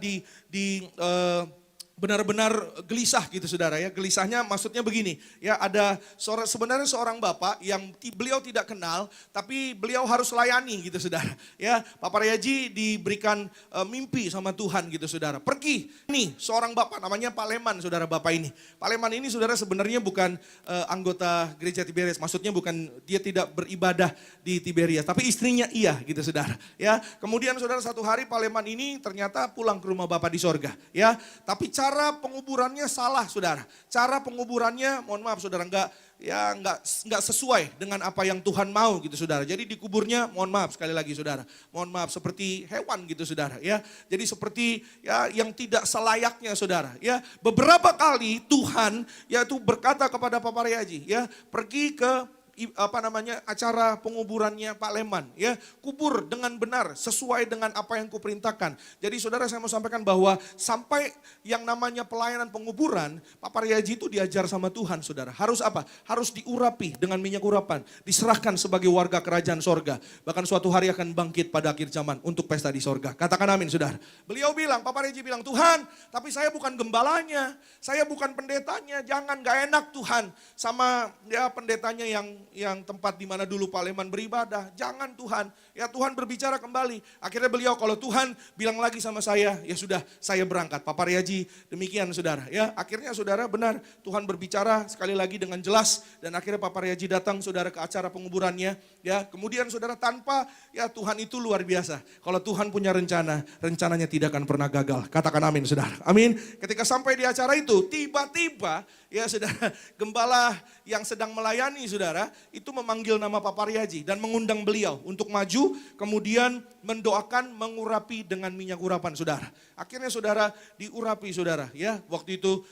benar-benar gelisah gitu saudara ya. Gelisahnya maksudnya begini, ya ada sebenarnya seorang bapak yang beliau tidak kenal tapi beliau harus layani gitu saudara. Ya, Pak Paryaji diberikan mimpi sama Tuhan gitu saudara. Pergi nih seorang bapak namanya Pak Leman saudara, bapak ini. Pak Leman ini saudara sebenarnya bukan anggota gereja Tiberias, maksudnya bukan dia tidak beribadah di Tiberias, tapi istrinya iya gitu saudara. Ya, kemudian saudara satu hari Pak Leman ini ternyata pulang ke rumah bapak di sorga. Ya, tapi cara penguburannya salah saudara. Cara penguburannya mohon maaf saudara nggak sesuai dengan apa yang Tuhan mau gitu saudara. Jadi dikuburnya mohon maaf sekali lagi saudara. Mohon maaf seperti hewan gitu saudara ya. Jadi seperti ya yang tidak selayaknya saudara ya. Beberapa kali Tuhan yaitu berkata kepada Pak Paryaji ya, pergi ke acara penguburannya Pak Leman ya, kubur dengan benar sesuai dengan apa yang kuperintahkan. Jadi saudara saya mau sampaikan bahwa sampai yang namanya pelayanan penguburan Pak Paryaji itu diajar sama Tuhan saudara. Harus apa? Harus diurapi dengan minyak urapan, diserahkan sebagai warga kerajaan sorga. Bahkan suatu hari akan bangkit pada akhir zaman untuk pesta di sorga. Katakan amin saudara. Beliau bilang, Pak Paryaji bilang, Tuhan tapi saya bukan gembalanya, saya bukan pendetanya, jangan gak enak Tuhan sama ya pendetanya yang tempat di mana dulu Pak Leman beribadah. Jangan Tuhan, ya Tuhan berbicara kembali. Akhirnya beliau kalau Tuhan bilang lagi sama saya, ya sudah saya berangkat. Pak Paryaji demikian saudara. Ya akhirnya saudara benar Tuhan berbicara sekali lagi dengan jelas. Dan akhirnya Pak Paryaji datang saudara ke acara penguburannya. Ya kemudian saudara tanpa ya Tuhan itu luar biasa. Kalau Tuhan punya rencana, rencananya tidak akan pernah gagal. Katakan amin saudara. Amin. Ketika sampai di acara itu tiba-tiba ya saudara gembala yang sedang melayani saudara itu memanggil nama Pak Paryaji dan mengundang beliau untuk maju kemudian mendoakan mengurapi dengan minyak urapan saudara. Akhirnya saudara diurapi saudara ya. Waktu itu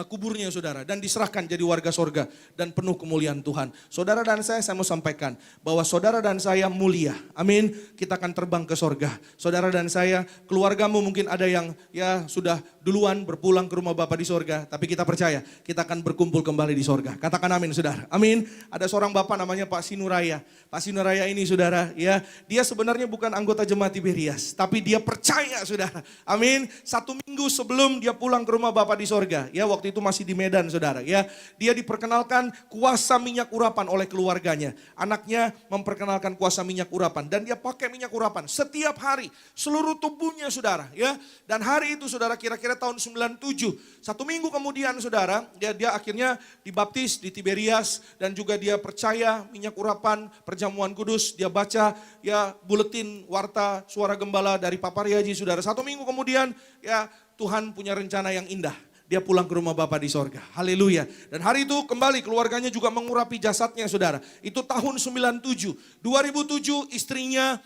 kuburnya saudara dan diserahkan jadi warga sorga dan penuh kemuliaan Tuhan. Saudara dan saya mau sampaikan bahwa saudara dan saya mulia. Amin. Kita akan terbang ke sorga. Saudara dan saya, keluargamu mungkin ada yang ya sudah duluan berpulang ke rumah Bapa di sorga, tapi kita percaya kita akan berkumpul kembali di sorga. Katakan amin saudara. Amin. Ada seorang Bapak namanya Pak Sinuraya. Pak Sinuraya ini saudara ya, dia sebenarnya bukan anggota jemaat Tiberias, tapi dia percaya saudara. Amin. 1 minggu sebelum dia pulang ke rumah Bapa di sorga, ya waktu itu masih di Medan saudara ya. Dia diperkenalkan kuasa minyak urapan oleh keluarganya. Anaknya memperkenalkan kuasa minyak urapan dan dia pakai minyak urapan setiap hari seluruh tubuhnya saudara ya. Dan hari itu saudara kira-kira tahun 97, 1 minggu kemudian saudara dia akhirnya dibaptis di Tiberias dan juga dia percaya minyak urapan perjamuan kudus. Dia baca ya buletin warta suara gembala dari Papa Riaji saudara. 1 minggu kemudian ya Tuhan punya rencana yang indah. Dia pulang ke rumah Bapa di sorga. Haleluya. Dan hari itu kembali keluarganya juga mengurapi jasadnya saudara. Itu tahun 97. 2007 istrinya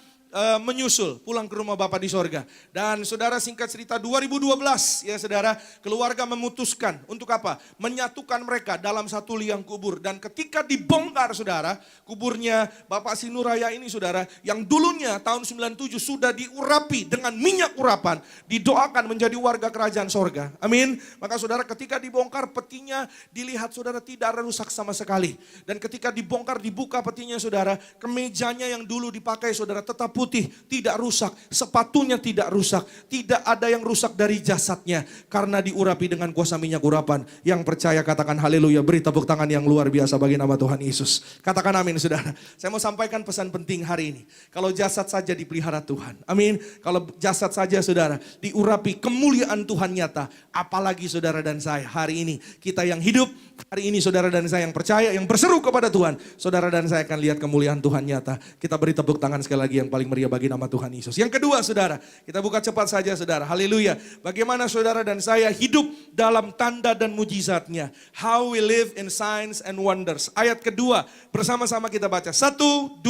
menyusul pulang ke rumah Bapa di sorga. Dan saudara singkat cerita 2012 ya saudara, keluarga memutuskan untuk apa? Menyatukan mereka dalam satu liang kubur. Dan ketika dibongkar saudara, kuburnya Bapak Sinuraya ini saudara, yang dulunya tahun 97 sudah diurapi dengan minyak urapan, didoakan menjadi warga kerajaan sorga. Amin. Maka saudara ketika dibongkar petinya dilihat saudara tidak ada rusak sama sekali. Dan ketika dibongkar dibuka petinya saudara, kemejanya yang dulu dipakai saudara tetap putih, tidak rusak, sepatunya tidak rusak, tidak ada yang rusak dari jasadnya karena diurapi dengan kuasa minyak urapan. Yang percaya katakan haleluya, beri tepuk tangan yang luar biasa bagi nama Tuhan Yesus. Katakan amin saudara. Saya mau sampaikan pesan penting hari ini. Kalau jasad saja dipelihara Tuhan, amin. Kalau jasad saja saudara diurapi kemuliaan Tuhan nyata, apalagi saudara dan saya hari ini, kita yang hidup hari ini saudara dan saya yang percaya, yang berseru kepada Tuhan, saudara dan saya akan lihat kemuliaan Tuhan nyata. Kita beri tepuk tangan sekali lagi yang paling meriah bagi nama Tuhan Yesus. Yang kedua saudara, kita buka cepat saja saudara. Haleluya. Bagaimana saudara dan saya hidup dalam tanda dan mujizatnya. How we live in signs and wonders. Ayat kedua bersama-sama kita baca. 1, 2,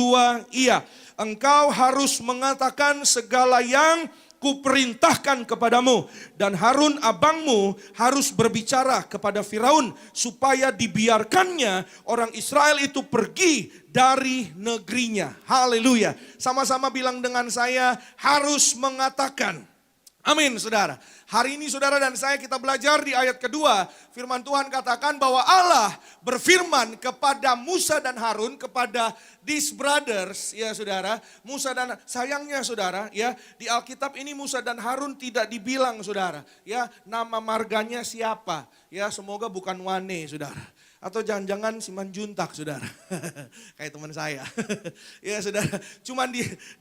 iya. Engkau harus mengatakan segala yang kuperintahkan kepadamu, dan Harun abangmu harus berbicara kepada Firaun supaya dibiarkannya orang Israel itu pergi dari negerinya. Haleluya. Sama-sama bilang dengan saya, harus mengatakan. Amin saudara. Hari ini saudara dan saya kita belajar di ayat kedua. Firman Tuhan katakan bahwa Allah berfirman kepada Musa dan Harun, kepada these brothers ya saudara. Musa dan sayangnya saudara ya, di Alkitab ini Musa dan Harun tidak dibilang saudara. Ya nama marganya siapa. Ya semoga bukan Wane saudara. Atau jangan-jangan Simanjuntak saudara. Kayak teman saya. Ya saudara, cuman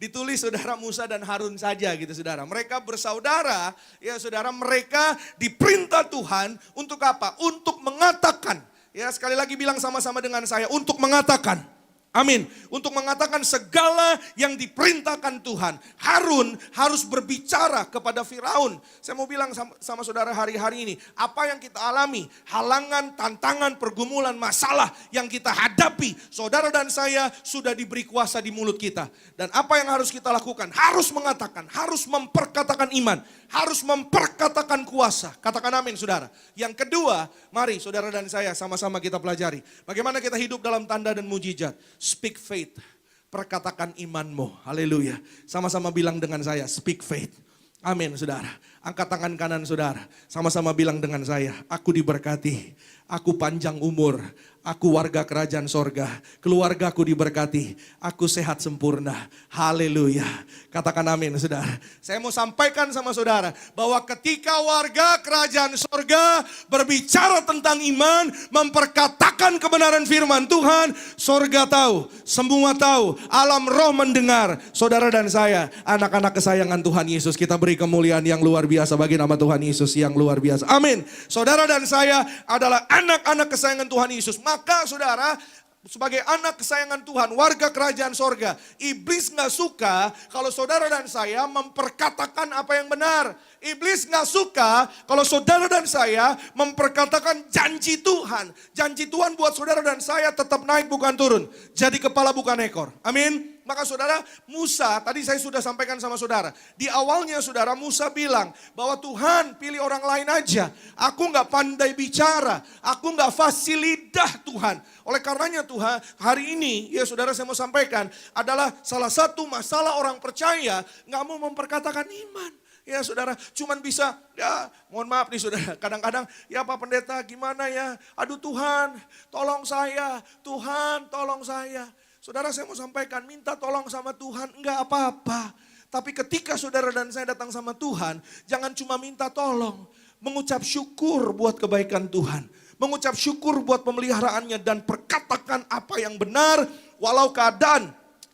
ditulis saudara Musa dan Harun saja gitu saudara. Mereka bersaudara, ya saudara, mereka diperintah Tuhan untuk apa? Untuk mengatakan. Ya sekali lagi bilang sama-sama dengan saya, untuk mengatakan. Amin. Untuk mengatakan segala yang diperintahkan Tuhan. Harun harus berbicara kepada Firaun. Saya mau bilang sama saudara hari-hari ini. Apa yang kita alami, halangan, tantangan, pergumulan, masalah yang kita hadapi. Saudara dan saya sudah diberi kuasa di mulut kita. Dan apa yang harus kita lakukan? Harus mengatakan, harus memperkatakan iman. Harus memperkatakan kuasa. Katakan amin saudara. Yang kedua, mari saudara dan saya sama-sama kita pelajari. Bagaimana kita hidup dalam tanda dan mujizat. Speak faith, perkatakan imanmu. Haleluya. Sama-sama bilang dengan saya, speak faith. Amin saudara. Angkat tangan kanan saudara. Sama-sama bilang dengan saya, aku diberkati. Aku panjang umur, aku warga kerajaan sorga, keluargaku diberkati, aku sehat sempurna. Haleluya. Katakan amin saudara. Saya mau sampaikan sama saudara bahwa ketika warga kerajaan sorga berbicara tentang iman, memperkatakan kebenaran firman Tuhan, sorga tahu, semua tahu, alam roh mendengar. Saudara dan saya, anak-anak kesayangan Tuhan Yesus, kita beri kemuliaan yang luar biasa bagi nama Tuhan Yesus yang luar biasa. Amin. Saudara dan saya adalah anak-anak kesayangan Tuhan Yesus. Maka saudara, sebagai anak kesayangan Tuhan, warga kerajaan sorga, iblis gak suka kalau saudara dan saya memperkatakan apa yang benar. Iblis gak suka kalau saudara dan saya memperkatakan janji Tuhan. Janji Tuhan buat saudara dan saya tetap naik bukan turun. Jadi kepala bukan ekor. Amin. Maka saudara, Musa, tadi saya sudah sampaikan sama saudara. Di awalnya saudara, Musa bilang bahwa Tuhan pilih orang lain aja. Aku gak pandai bicara, aku gak fasih lidah Tuhan. Oleh karenanya Tuhan, hari ini ya saudara saya mau sampaikan adalah salah satu masalah orang percaya gak mau memperkatakan iman. Ya saudara, cuman bisa, ya mohon maaf nih saudara, kadang-kadang ya Pak Pendeta gimana ya, aduh Tuhan tolong saya, Tuhan tolong saya. Saudara saya mau sampaikan, minta tolong sama Tuhan enggak apa-apa. Tapi ketika saudara dan saya datang sama Tuhan, jangan cuma minta tolong, mengucap syukur buat kebaikan Tuhan. Mengucap syukur buat pemeliharaannya dan perkatakan apa yang benar walau keadaan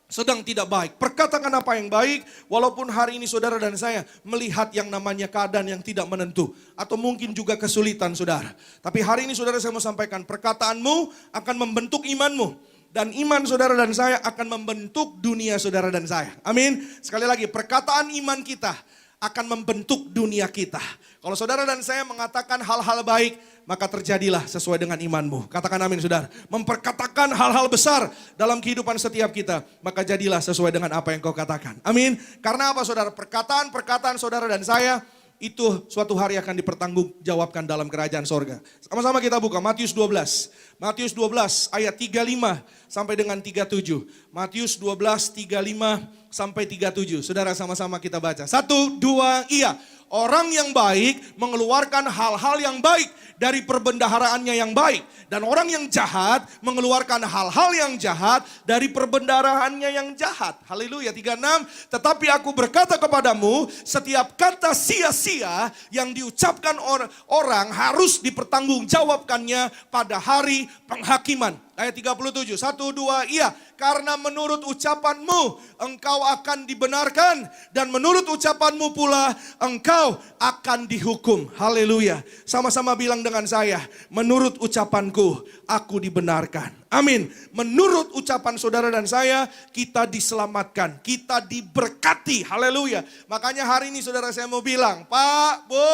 sedang tidak baik. Perkatakan apa yang baik, walaupun hari ini saudara dan saya melihat yang namanya keadaan yang tidak menentu. Atau mungkin juga kesulitan saudara. Tapi hari ini saudara saya mau sampaikan, perkataanmu akan membentuk imanmu. Dan iman saudara dan saya akan membentuk dunia saudara dan saya. Amin. Sekali lagi, perkataan iman kita akan membentuk dunia kita. Kalau saudara dan saya mengatakan hal-hal baik, maka terjadilah sesuai dengan imanmu. Katakan amin saudara. Memperkatakan hal-hal besar dalam kehidupan setiap kita, maka jadilah sesuai dengan apa yang kau katakan. Amin. Karena apa saudara? Perkataan-perkataan saudara dan saya, itu suatu hari akan dipertanggungjawabkan dalam kerajaan sorga. Sama-sama kita buka Matius 12. Matius 12 ayat 35 sampai dengan 37. Matius 12, 35 sampai 37. Saudara sama-sama kita baca. 1, 2, iya. Orang yang baik mengeluarkan hal-hal yang baik dari perbendaharaannya yang baik. Dan orang yang jahat mengeluarkan hal-hal yang jahat dari perbendaharaannya yang jahat. Haleluya. 36. Tetapi aku berkata kepadamu, setiap kata sia-sia yang diucapkan orang harus dipertanggungjawabkannya pada hari penghakiman. Ayat 37, 1, 2, iya. Karena menurut ucapanmu engkau akan dibenarkan. Dan menurut ucapanmu pula engkau akan dihukum. Haleluya. Sama-sama bilang dengan saya, menurut ucapanku aku dibenarkan. Amin. Menurut ucapan saudara dan saya, kita diselamatkan. Kita diberkati. Haleluya. Makanya hari ini saudara saya mau bilang, Pak, Bu,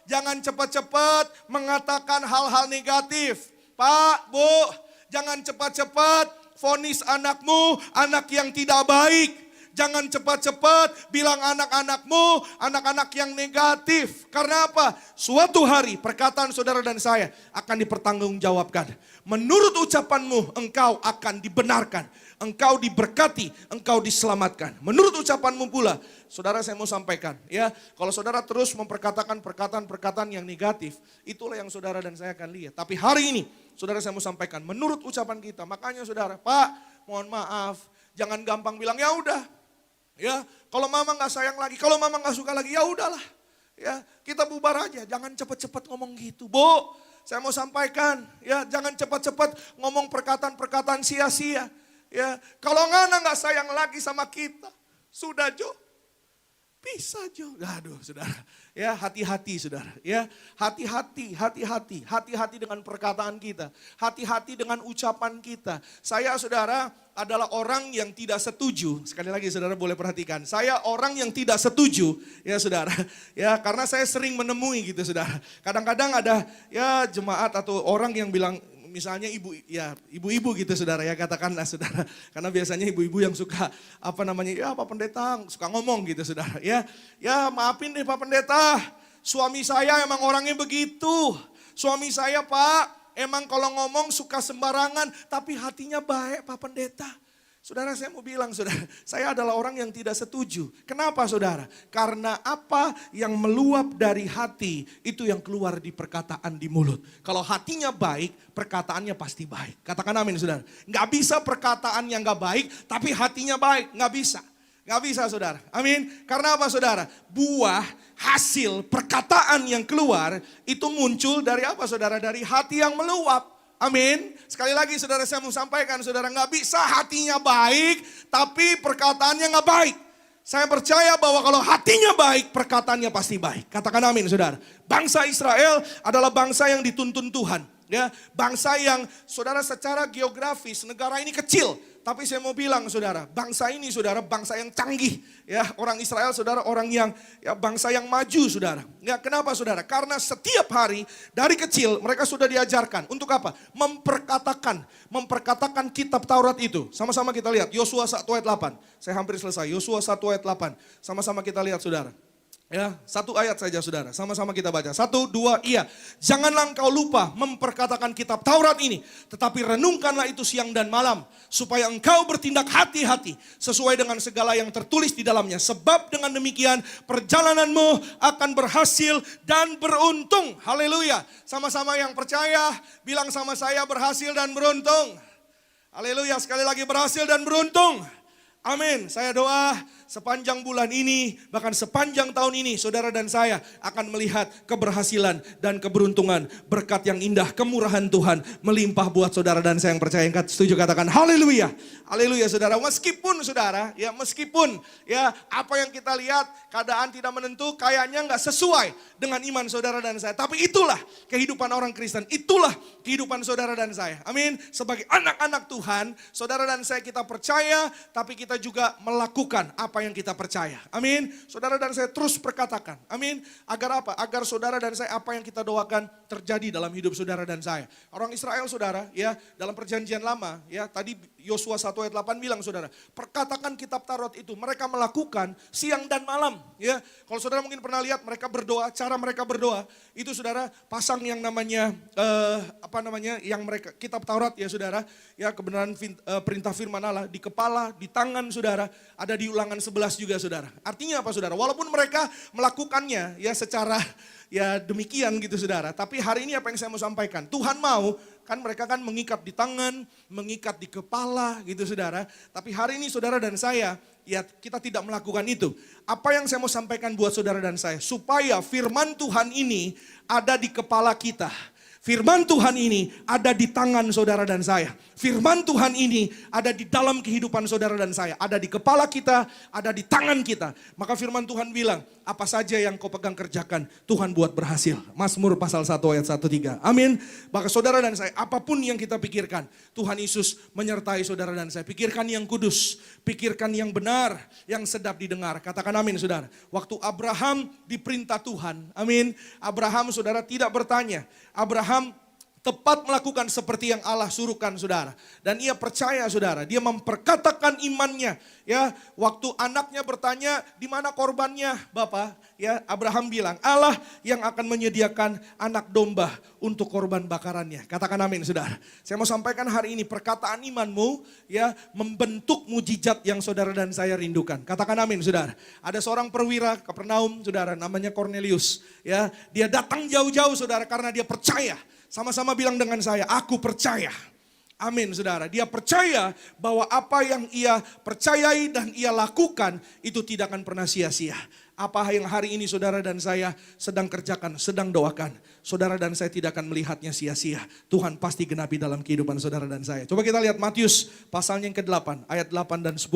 jangan cepat-cepat mengatakan hal-hal negatif. Pak, Bu, jangan cepat-cepat vonis anakmu, anak yang tidak baik. Jangan cepat-cepat bilang anak-anakmu, anak-anak yang negatif. Karena apa? Suatu hari perkataan saudara dan saya akan dipertanggungjawabkan. Menurut ucapanmu engkau akan dibenarkan. Engkau diberkati, engkau diselamatkan. Menurut ucapanmu pula, saudara saya mau sampaikan. Ya, kalau saudara terus memperkatakan perkataan-perkataan yang negatif, itulah yang saudara dan saya akan lihat. Tapi hari ini, saudara saya mau sampaikan, menurut ucapan kita. Makanya saudara, Pak, mohon maaf, jangan gampang bilang, ya udah. Ya, kalau mama gak sayang lagi, kalau mama gak suka lagi, ya udahlah. Ya, kita bubar aja, jangan cepat-cepat ngomong gitu. Bu, saya mau sampaikan, ya jangan cepat-cepat ngomong perkataan-perkataan sia-sia. Ya, kalau Ngana gak sayang lagi sama kita, sudah Jo, bisa Jo. Aduh saudara, ya hati-hati saudara. Ya, hati-hati dengan perkataan kita. Hati-hati dengan ucapan kita. Saya saudara adalah orang yang tidak setuju. Sekali lagi saudara boleh perhatikan. Saya orang yang tidak setuju ya saudara. Ya karena saya sering menemui gitu saudara. Kadang-kadang ada ya jemaat atau orang yang bilang, misalnya ibu-ibu gitu saudara ya, katakanlah saudara. Karena biasanya ibu-ibu yang suka ya Pak Pendeta suka ngomong gitu saudara. Ya maafin deh Pak Pendeta, suami saya emang orangnya begitu. Suami saya Pak emang kalau ngomong suka sembarangan, tapi hatinya baik Pak Pendeta. Saudara saya mau bilang saudara, saya adalah orang yang tidak setuju. Kenapa saudara? Karena apa yang meluap dari hati itu yang keluar di perkataan di mulut. Kalau hatinya baik, perkataannya pasti baik. Katakan amin saudara. Gak bisa perkataan yang gak baik, tapi hatinya baik. Gak bisa. Gak bisa saudara. Amin. Karena apa saudara? Buah hasil perkataan yang keluar itu muncul dari apa saudara? Dari hati yang meluap. Amin. Sekali lagi saudara saya mau sampaikan, saudara gak bisa hatinya baik, tapi perkataannya gak baik. Saya percaya bahwa kalau hatinya baik, perkataannya pasti baik. Katakan amin saudara. Bangsa Israel adalah bangsa yang dituntun Tuhan. Ya, bangsa yang saudara secara geografis negara ini kecil, tapi saya mau bilang saudara, bangsa ini saudara bangsa yang canggih. Ya, orang Israel saudara orang yang bangsa yang maju saudara. Ya, kenapa saudara? Karena setiap hari dari kecil mereka sudah diajarkan untuk apa? Memperkatakan kitab Taurat itu. Sama-sama kita lihat Yosua 1 ayat 8. Saya hampir selesai. Yosua 1 ayat 8. Sama-sama kita lihat saudara. Ya, satu ayat saja saudara, sama-sama kita baca. 1, 2, iya. Janganlah engkau lupa memperkatakan kitab Taurat ini, tetapi renungkanlah itu siang dan malam, supaya engkau bertindak hati-hati sesuai dengan segala yang tertulis di dalamnya. Sebab dengan demikian perjalananmu akan berhasil dan beruntung. Haleluya. Sama-sama yang percaya, bilang sama saya berhasil dan beruntung. Haleluya, sekali lagi berhasil dan beruntung. Amin. Saya doa sepanjang bulan ini, bahkan sepanjang tahun ini, saudara dan saya akan melihat keberhasilan dan keberuntungan, berkat yang indah, kemurahan Tuhan melimpah buat saudara dan saya yang percaya. Yang setuju katakan haleluya. Haleluya saudara. Meskipun saudara, meskipun apa yang kita lihat keadaan tidak menentu, kayaknya nggak sesuai dengan iman saudara dan saya. Tapi itulah kehidupan orang Kristen, itulah kehidupan saudara dan saya. Amin. Sebagai anak-anak Tuhan, saudara dan saya kita percaya, tapi kita juga melakukan apa yang kita percaya. Amin. Saudara dan saya terus perkatakan. Amin. Agar apa? Agar saudara dan saya apa yang kita doakan terjadi dalam hidup saudara dan saya. Orang Israel saudara, dalam perjanjian lama, tadi Yosua 1 ayat 8 bilang saudara, perkatakan kitab Taurat itu mereka melakukan siang dan malam. Kalau saudara mungkin pernah lihat mereka berdoa, cara mereka berdoa itu saudara pasang yang namanya yang mereka kitab Taurat saudara, kebenaran perintah firman Allah di kepala, di tangan saudara, ada di Ulangan 11 juga saudara. Artinya apa saudara? Walaupun mereka melakukannya secara demikian gitu saudara. Tapi hari ini apa yang saya mau sampaikan? Tuhan mau kan mereka kan mengikat di tangan, mengikat di kepala gitu saudara. Tapi hari ini saudara dan saya kita tidak melakukan itu. Apa yang saya mau sampaikan buat saudara dan saya? Supaya firman Tuhan ini ada di kepala kita. Firman Tuhan ini ada di tangan saudara dan saya. Firman Tuhan ini ada di dalam kehidupan saudara dan saya. Ada di kepala kita, ada di tangan kita. Maka firman Tuhan bilang, apa saja yang kau pegang kerjakan, Tuhan buat berhasil. Mazmur pasal 1 ayat 1-3. Amin. Maka saudara dan saya, apapun yang kita pikirkan, Tuhan Yesus menyertai saudara dan saya. Pikirkan yang kudus, pikirkan yang benar, yang sedap didengar. Katakan amin saudara. Waktu Abraham diperintah Tuhan, amin. Abraham saudara tidak bertanya. Abraham tepat melakukan seperti yang Allah suruhkan saudara. Dan ia percaya saudara, dia memperkatakan imannya. Waktu anaknya bertanya, di mana korbannya Bapak? Abraham bilang, Allah yang akan menyediakan anak domba untuk korban bakarannya. Katakan amin saudara. Saya mau sampaikan hari ini perkataan imanmu membentuk mujizat yang saudara dan saya rindukan. Katakan amin saudara. Ada seorang perwira Kapernaum saudara, namanya Cornelius. Dia datang jauh-jauh saudara karena dia percaya. Sama-sama bilang dengan saya, aku percaya. Amin saudara. Dia percaya bahwa apa yang ia percayai dan ia lakukan itu tidak akan pernah sia-sia. Apa yang hari ini saudara dan saya sedang kerjakan, sedang doakan. Saudara dan saya tidak akan melihatnya sia-sia. Tuhan pasti genapi dalam kehidupan saudara dan saya. Coba kita lihat Matius pasalnya yang ke-8, ayat 8 dan 10.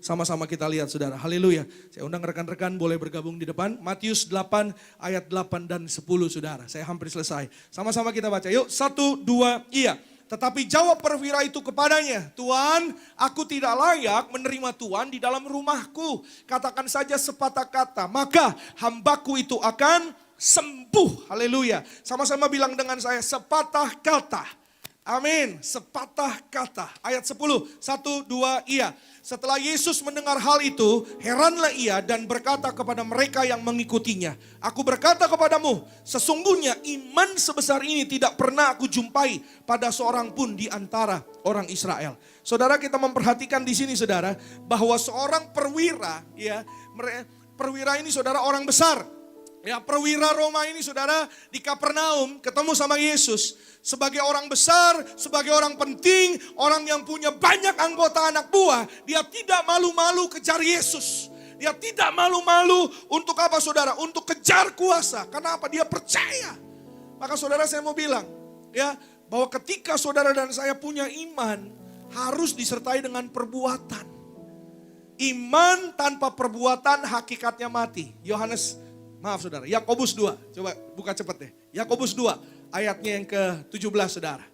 Sama-sama kita lihat saudara. Haleluya. Saya undang rekan-rekan boleh bergabung di depan. Matius 8, ayat 8 dan 10 saudara. Saya hampir selesai. Sama-sama kita baca. Yuk 1, 2, iya. Tetapi jawab perwira itu kepadanya, Tuan, aku tidak layak menerima Tuan di dalam rumahku. Katakan saja sepatah kata, maka hambaku itu akan sembuh. Haleluya. Sama-sama bilang dengan saya, sepatah kata. Amin, sepatah kata. Ayat 10, 1, 2, iya. Setelah Yesus mendengar hal itu, heranlah ia dan berkata kepada mereka yang mengikutinya, aku berkata kepadamu, sesungguhnya iman sebesar ini tidak pernah aku jumpai pada seorang pun di antara orang Israel. Saudara, kita memperhatikan di sini saudara, bahwa seorang perwira, perwira ini saudara orang besar. Perwira Roma ini saudara di Kapernaum ketemu sama Yesus. Sebagai orang besar, sebagai orang penting, orang yang punya banyak anggota anak buah, dia tidak malu-malu kejar Yesus. Dia tidak malu-malu untuk apa saudara? Untuk kejar kuasa. Karena apa? Dia percaya. Maka saudara saya mau bilang, bahwa ketika saudara dan saya punya iman, harus disertai dengan perbuatan. Iman tanpa perbuatan hakikatnya mati. Yakobus 2, coba buka cepat deh. Yakobus 2 ayatnya yang ke-17 saudara.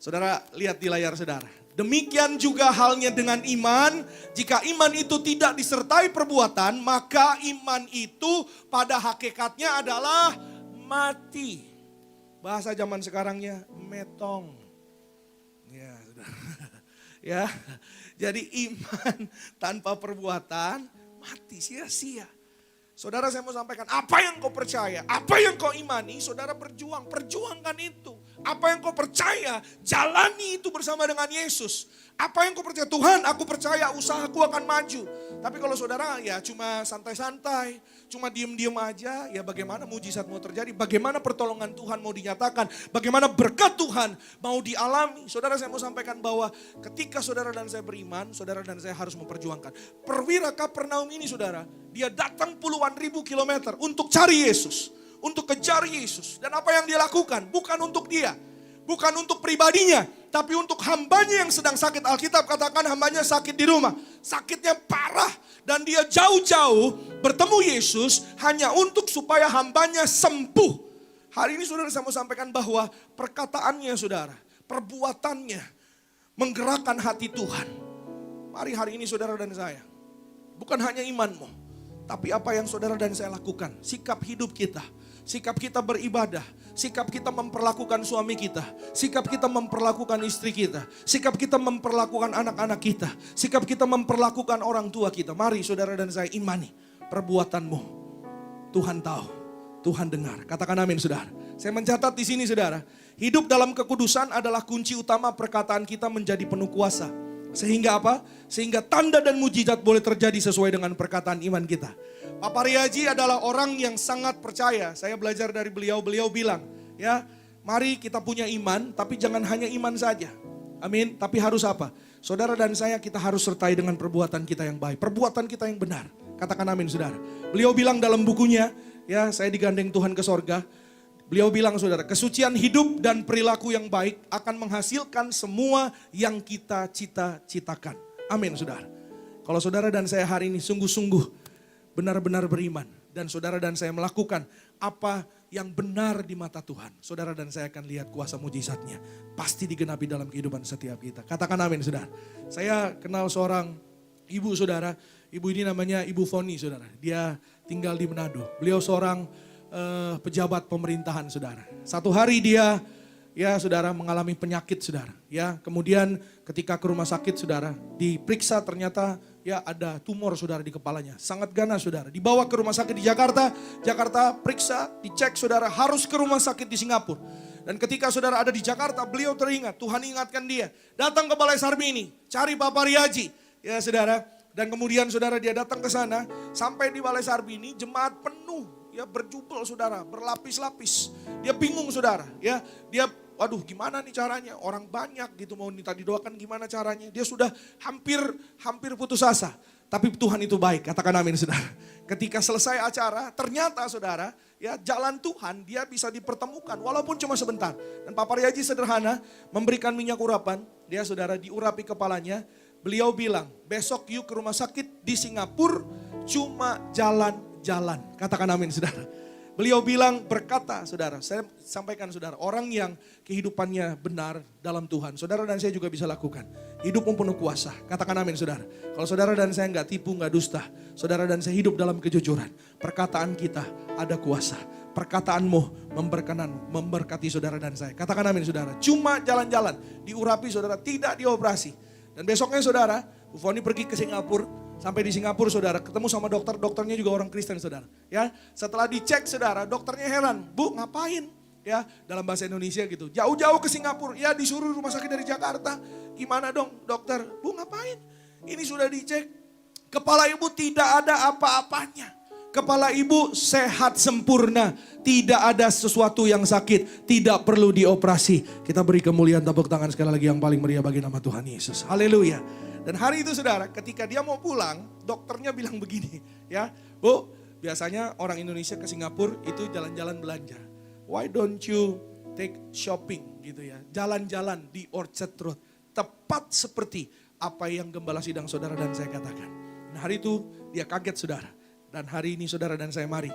Saudara lihat di layar saudara. Demikian juga halnya dengan iman, jika iman itu tidak disertai perbuatan, maka iman itu pada hakikatnya adalah mati. Bahasa zaman sekarangnya metong. Ya, saudara. Ya, jadi iman tanpa perbuatan mati sia-sia. Saudara, saya mau sampaikan, apa yang kau percaya, apa yang kau imani, saudara berjuang, perjuangkan itu. Apa yang kau percaya, jalani itu bersama dengan Yesus. Apa yang kau percaya, Tuhan aku percaya usahaku akan maju. Tapi kalau saudara ya cuma santai-santai, cuma diem-diem aja, ya bagaimana mujizat mau terjadi, bagaimana pertolongan Tuhan mau dinyatakan, bagaimana berkat Tuhan mau dialami. Saudara, saya mau sampaikan bahwa ketika saudara dan saya beriman, saudara dan saya harus memperjuangkan. Perwira Kapernaum ini saudara, dia datang puluhan ribu kilometer untuk cari Yesus, untuk kejar Yesus. Dan apa yang dia lakukan bukan untuk dia, bukan untuk pribadinya, tapi untuk hambanya yang sedang sakit. Alkitab katakan hambanya sakit di rumah, sakitnya parah. Dan dia jauh-jauh bertemu Yesus hanya untuk supaya hambanya sembuh. Hari ini saudara, saya mau sampaikan bahwa perkataannya saudara, perbuatannya menggerakkan hati Tuhan. Mari hari ini saudara dan saya, bukan hanya imanmu, tapi apa yang saudara dan saya lakukan, sikap hidup kita, sikap kita beribadah, sikap kita memperlakukan suami kita, sikap kita memperlakukan istri kita, sikap kita memperlakukan anak-anak kita, sikap kita memperlakukan orang tua kita. Mari saudara dan saya imani perbuatanmu. Tuhan tahu, Tuhan dengar. Katakan amin saudara. Saya mencatat di sini saudara, hidup dalam kekudusan adalah kunci utama perkataan kita menjadi penuh kuasa. Sehingga apa? Sehingga tanda dan mujizat boleh terjadi sesuai dengan perkataan iman kita. Pak Pariaji adalah orang yang sangat percaya. Saya belajar dari beliau bilang, ya, mari kita punya iman, tapi jangan hanya iman saja. Amin. Tapi harus apa? Saudara dan saya, kita harus sertai dengan perbuatan kita yang baik, perbuatan kita yang benar. Katakan amin saudara. Beliau bilang dalam bukunya, ya, saya digandeng Tuhan ke sorga. Beliau bilang saudara, kesucian hidup dan perilaku yang baik akan menghasilkan semua yang kita cita-citakan. Amin saudara. Kalau saudara dan saya hari ini sungguh-sungguh benar-benar beriman, dan saudara dan saya melakukan apa yang benar di mata Tuhan, saudara dan saya akan lihat kuasa mujizatnya. Pasti digenapi dalam kehidupan setiap kita. Katakan amin saudara. Saya kenal seorang ibu saudara, ibu ini namanya Ibu Foni saudara. Dia tinggal di Manado. Beliau seorang pejabat pemerintahan saudara. Satu hari dia ya saudara mengalami penyakit saudara. Ya, kemudian ketika ke rumah sakit saudara, diperiksa ternyata ya ada tumor saudara di kepalanya. Sangat ganas saudara. Dibawa ke rumah sakit di Jakarta, periksa, dicek saudara, harus ke rumah sakit di Singapura. Dan ketika saudara ada di Jakarta, beliau teringat, Tuhan ingatkan dia, datang ke Balai Sarbini, cari Pak Pariaji. Ya saudara, dan kemudian saudara dia datang ke sana, sampai di Balai Sarbini, jemaat penuh. Ya berjubel saudara, berlapis-lapis. Dia bingung saudara, ya. Dia waduh gimana nih caranya? Orang banyak gitu mau minta didoakan, gimana caranya? Dia sudah hampir putus asa. Tapi Tuhan itu baik, katakan amin saudara. Ketika selesai acara, ternyata saudara, ya jalan Tuhan dia bisa dipertemukan walaupun cuma sebentar. Dan Pak Pariaji sederhana memberikan minyak urapan, dia saudara diurapi kepalanya. Beliau bilang, besok yuk ke rumah sakit di Singapura, cuma jalan-jalan. Katakan amin saudara. Beliau bilang berkata saudara, saya sampaikan saudara, orang yang kehidupannya benar dalam Tuhan, saudara dan saya juga bisa lakukan. Hidupmu penuh kuasa, katakan amin saudara. Kalau saudara dan saya nggak tipu, nggak dusta, saudara dan saya hidup dalam kejujuran, perkataan kita ada kuasa. Perkataanmu memberkati saudara dan saya. Katakan amin saudara. Cuma jalan-jalan, diurapi saudara, tidak dioperasi. Dan besoknya saudara, Bu Foni pergi ke Singapura. Sampai di Singapura saudara, ketemu sama dokter, dokternya juga orang Kristen saudara. Ya, setelah dicek saudara, dokternya heran, Bu ngapain? Ya, dalam bahasa Indonesia gitu, jauh-jauh ke Singapura, ya disuruh rumah sakit dari Jakarta. Gimana dong dokter? Bu ngapain? Ini sudah dicek, kepala ibu tidak ada apa-apanya. Kepala ibu sehat sempurna, tidak ada sesuatu yang sakit, tidak perlu dioperasi. Kita beri kemuliaan tepuk tangan sekali lagi yang paling meriah bagi nama Tuhan Yesus. Haleluya. Dan hari itu saudara, ketika dia mau pulang, dokternya bilang begini, ya, Bu, biasanya orang Indonesia ke Singapura itu jalan-jalan belanja. Why don't you take shopping gitu ya, jalan-jalan di Orchard Road. Tepat seperti apa yang gembala sidang saudara dan saya katakan. Nah hari itu dia kaget saudara. Dan hari ini saudara dan saya mari,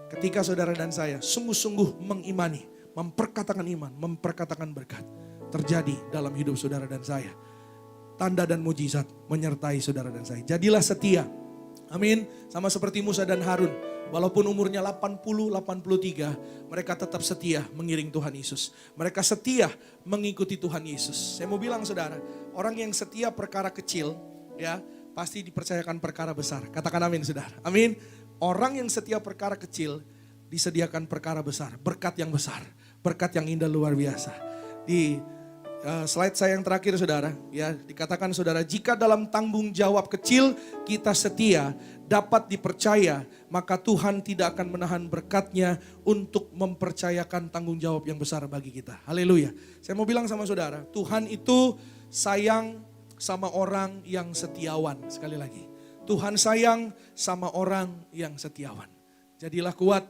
ketika saudara dan saya sungguh-sungguh mengimani, memperkatakan iman, memperkatakan berkat terjadi dalam hidup saudara dan saya. Tanda dan mujizat menyertai saudara dan saya. Jadilah setia. Amin. Sama seperti Musa dan Harun. Walaupun umurnya 80, 83, mereka tetap setia mengiring Tuhan Yesus. Mereka setia mengikuti Tuhan Yesus. Saya mau bilang saudara, orang yang setia perkara kecil, ya pasti dipercayakan perkara besar. Katakan amin saudara. Amin. Orang yang setia perkara kecil, disediakan perkara besar. Berkat yang besar. Berkat yang indah luar biasa. Di slide saya yang terakhir saudara, ya dikatakan saudara, jika dalam tanggung jawab kecil kita setia, dapat dipercaya, maka Tuhan tidak akan menahan berkatnya untuk mempercayakan tanggung jawab yang besar bagi kita. Haleluya. Saya mau bilang sama saudara, Tuhan itu sayang sama orang yang setiawan. Sekali lagi, Tuhan sayang sama orang yang setiawan. Jadilah kuat,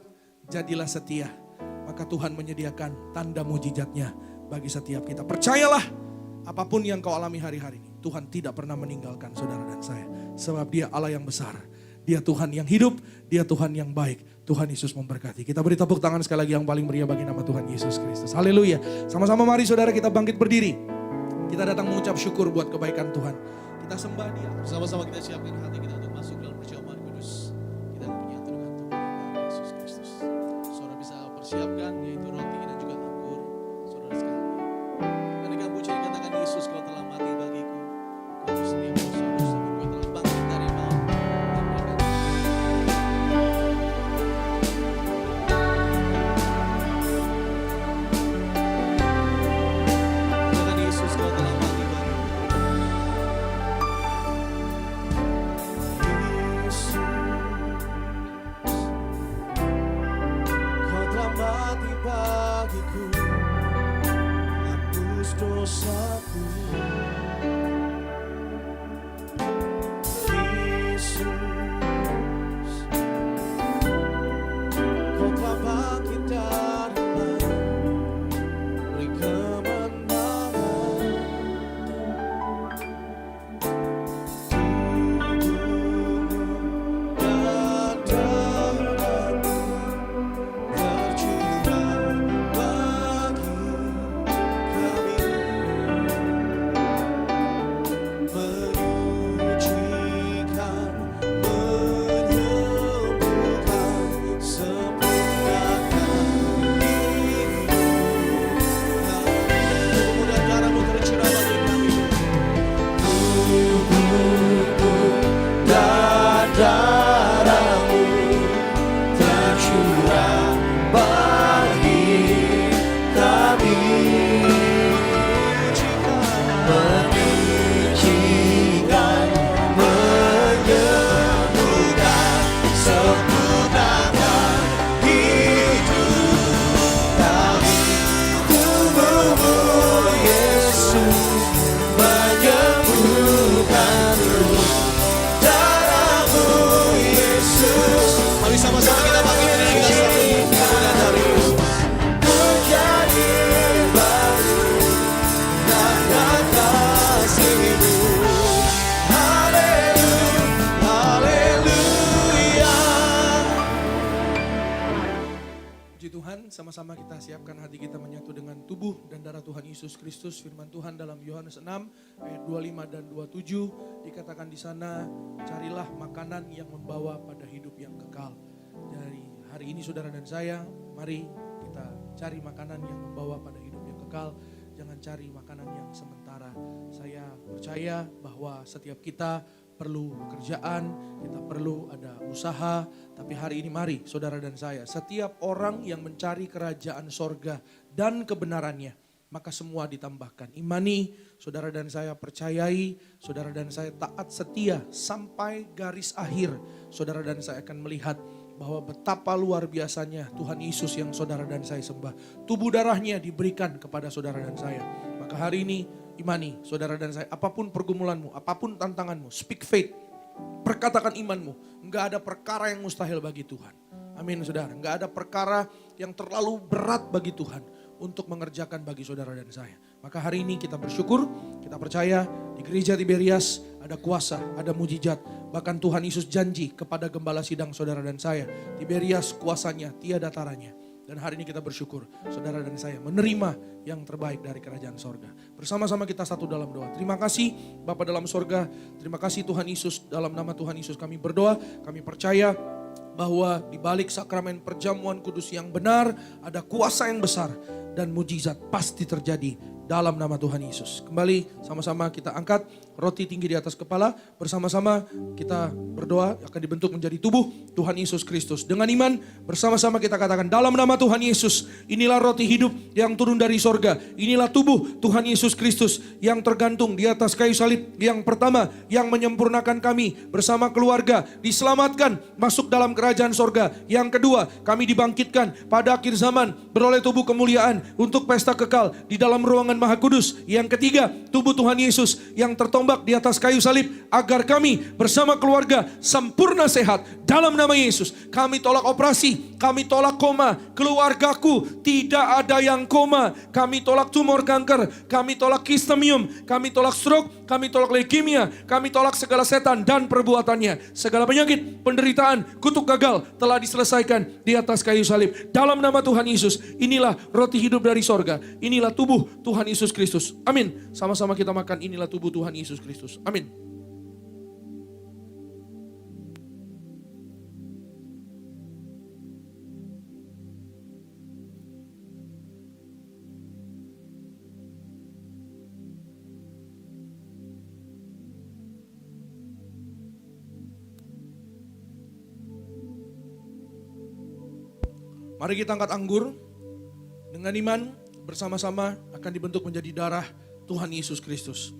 jadilah setia, maka Tuhan menyediakan tanda mujizatnya bagi setiap kita. Percayalah, apapun yang kau alami hari-hari ini, Tuhan tidak pernah meninggalkan saudara dan saya. Sebab Dia Allah yang besar, Dia Tuhan yang hidup, Dia Tuhan yang baik. Tuhan Yesus memberkati. Kita beri tepuk tangan sekali lagi yang paling meriah bagi nama Tuhan Yesus Kristus. Haleluya. Sama-sama mari saudara kita bangkit berdiri. Kita datang mengucap syukur buat kebaikan Tuhan. Kita sembah Dia. Sama-sama kita siapkan hati kita untuk masuk dalam perjamuan kudus. Kita akan menyatu dengan Tuhan Yesus Kristus. Saudara bisa persiapkan yaitu roti dan juga anggur. Saudara sekalian. Dan dengan pujian katakan, Yesus kau telah mati bagiku. Kau setia dosa-dosaku. Kau telah bangkit dari maut. Dan berkat. Katakan, Yesus kau telah mati bagiku. Kau telah mati bagiku, hapus dosaku. Yesus, kau telah bangkit dari maut, beri kemenangan. Tubuhmu dan darahmu tercurah bagi kami, menyucikan, menyembuhkan, sempurnakan hidup kami. Tubuhmu dan darahmu tercurah bagi kami. Tubuhmu dan darahmu tercurah bagi kami, menyucikan, menyembuhkan, sempurnakan hidup kami. Tubuhmu Yesus menyembuhkan roh, darahmu Yesus. Mari sama-sama kita bangkit dengan satu kemuliaan dari Yesus. Menjadi baru tanda kasih-Mu. Haleluya, haleluya. Puji Tuhan, sama-sama kita siapkan hati kita menyatu dengan tubuh dan darah Tuhan Yesus Kristus. Firman Tuhan dalam Yohanes 6 ayat 25 dan 27 dikatakan di sana, carilah makanan yang membawa pada hidup yang kekal. Dari hari ini saudara dan saya, mari kita cari makanan yang membawa pada hidup yang kekal. Jangan cari makanan yang sementara. Saya percaya bahwa setiap kita perlu pekerjaan, kita perlu ada usaha. Tapi hari ini mari saudara dan saya, setiap orang yang mencari kerajaan sorga dan kebenarannya, maka semua ditambahkan. Imani, saudara dan saya percayai, saudara dan saya taat setia sampai garis akhir. Saudara dan saya akan melihat bahwa betapa luar biasanya Tuhan Yesus yang saudara dan saya sembah. Tubuh darahnya diberikan kepada saudara dan saya. Maka hari ini imani saudara dan saya, apapun pergumulanmu, apapun tantanganmu, speak faith. Perkatakan imanmu. Enggak ada perkara yang mustahil bagi Tuhan. Amin saudara. Enggak ada perkara yang terlalu berat bagi Tuhan untuk mengerjakan bagi saudara dan saya. Maka hari ini kita bersyukur, kita percaya di gereja Tiberias ada kuasa, ada mujizat. Bahkan Tuhan Yesus janji kepada gembala sidang saudara dan saya, Tiberias kuasanya tiada taranya. Dan hari ini kita bersyukur, saudara dan saya menerima yang terbaik dari kerajaan sorga. Bersama-sama kita satu dalam doa. Terima kasih Bapa dalam sorga, terima kasih Tuhan Yesus, dalam nama Tuhan Yesus kami berdoa, kami percaya bahwa di balik sakramen perjamuan kudus yang benar, ada kuasa yang besar dan mujizat pasti terjadi dalam nama Tuhan Yesus. Kembali sama-sama kita angkat roti tinggi di atas kepala. Bersama-sama kita berdoa akan dibentuk menjadi tubuh Tuhan Yesus Kristus. Dengan iman bersama-sama kita katakan dalam nama Tuhan Yesus. Inilah roti hidup yang turun dari sorga. Inilah tubuh Tuhan Yesus Kristus yang tergantung di atas kayu salib. Yang pertama yang menyempurnakan kami bersama keluarga. Diselamatkan masuk dalam kerajaan sorga. Yang kedua kami dibangkitkan pada akhir zaman beroleh tubuh kemuliaan untuk pesta kekal di dalam ruangan Maha Kudus. Yang ketiga, tubuh Tuhan Yesus yang tertombak di atas kayu salib agar kami bersama keluarga sempurna sehat dalam nama Yesus. Kami tolak operasi, kami tolak koma, keluargaku tidak ada yang koma. Kami tolak tumor kanker, kami tolak kistemium, kami tolak stroke, kami tolak leukemia, kami tolak segala setan dan perbuatannya. Segala penyakit, penderitaan, kutuk gagal telah diselesaikan di atas kayu salib. Dalam nama Tuhan Yesus, inilah roti hidup dari sorga. Inilah tubuh Tuhan Yesus Kristus. Amin. Sama-sama kita makan, inilah tubuh Tuhan Yesus Kristus. Amin. Mari kita angkat anggur dengan iman bersama-sama akan dibentuk menjadi darah Tuhan Yesus Kristus.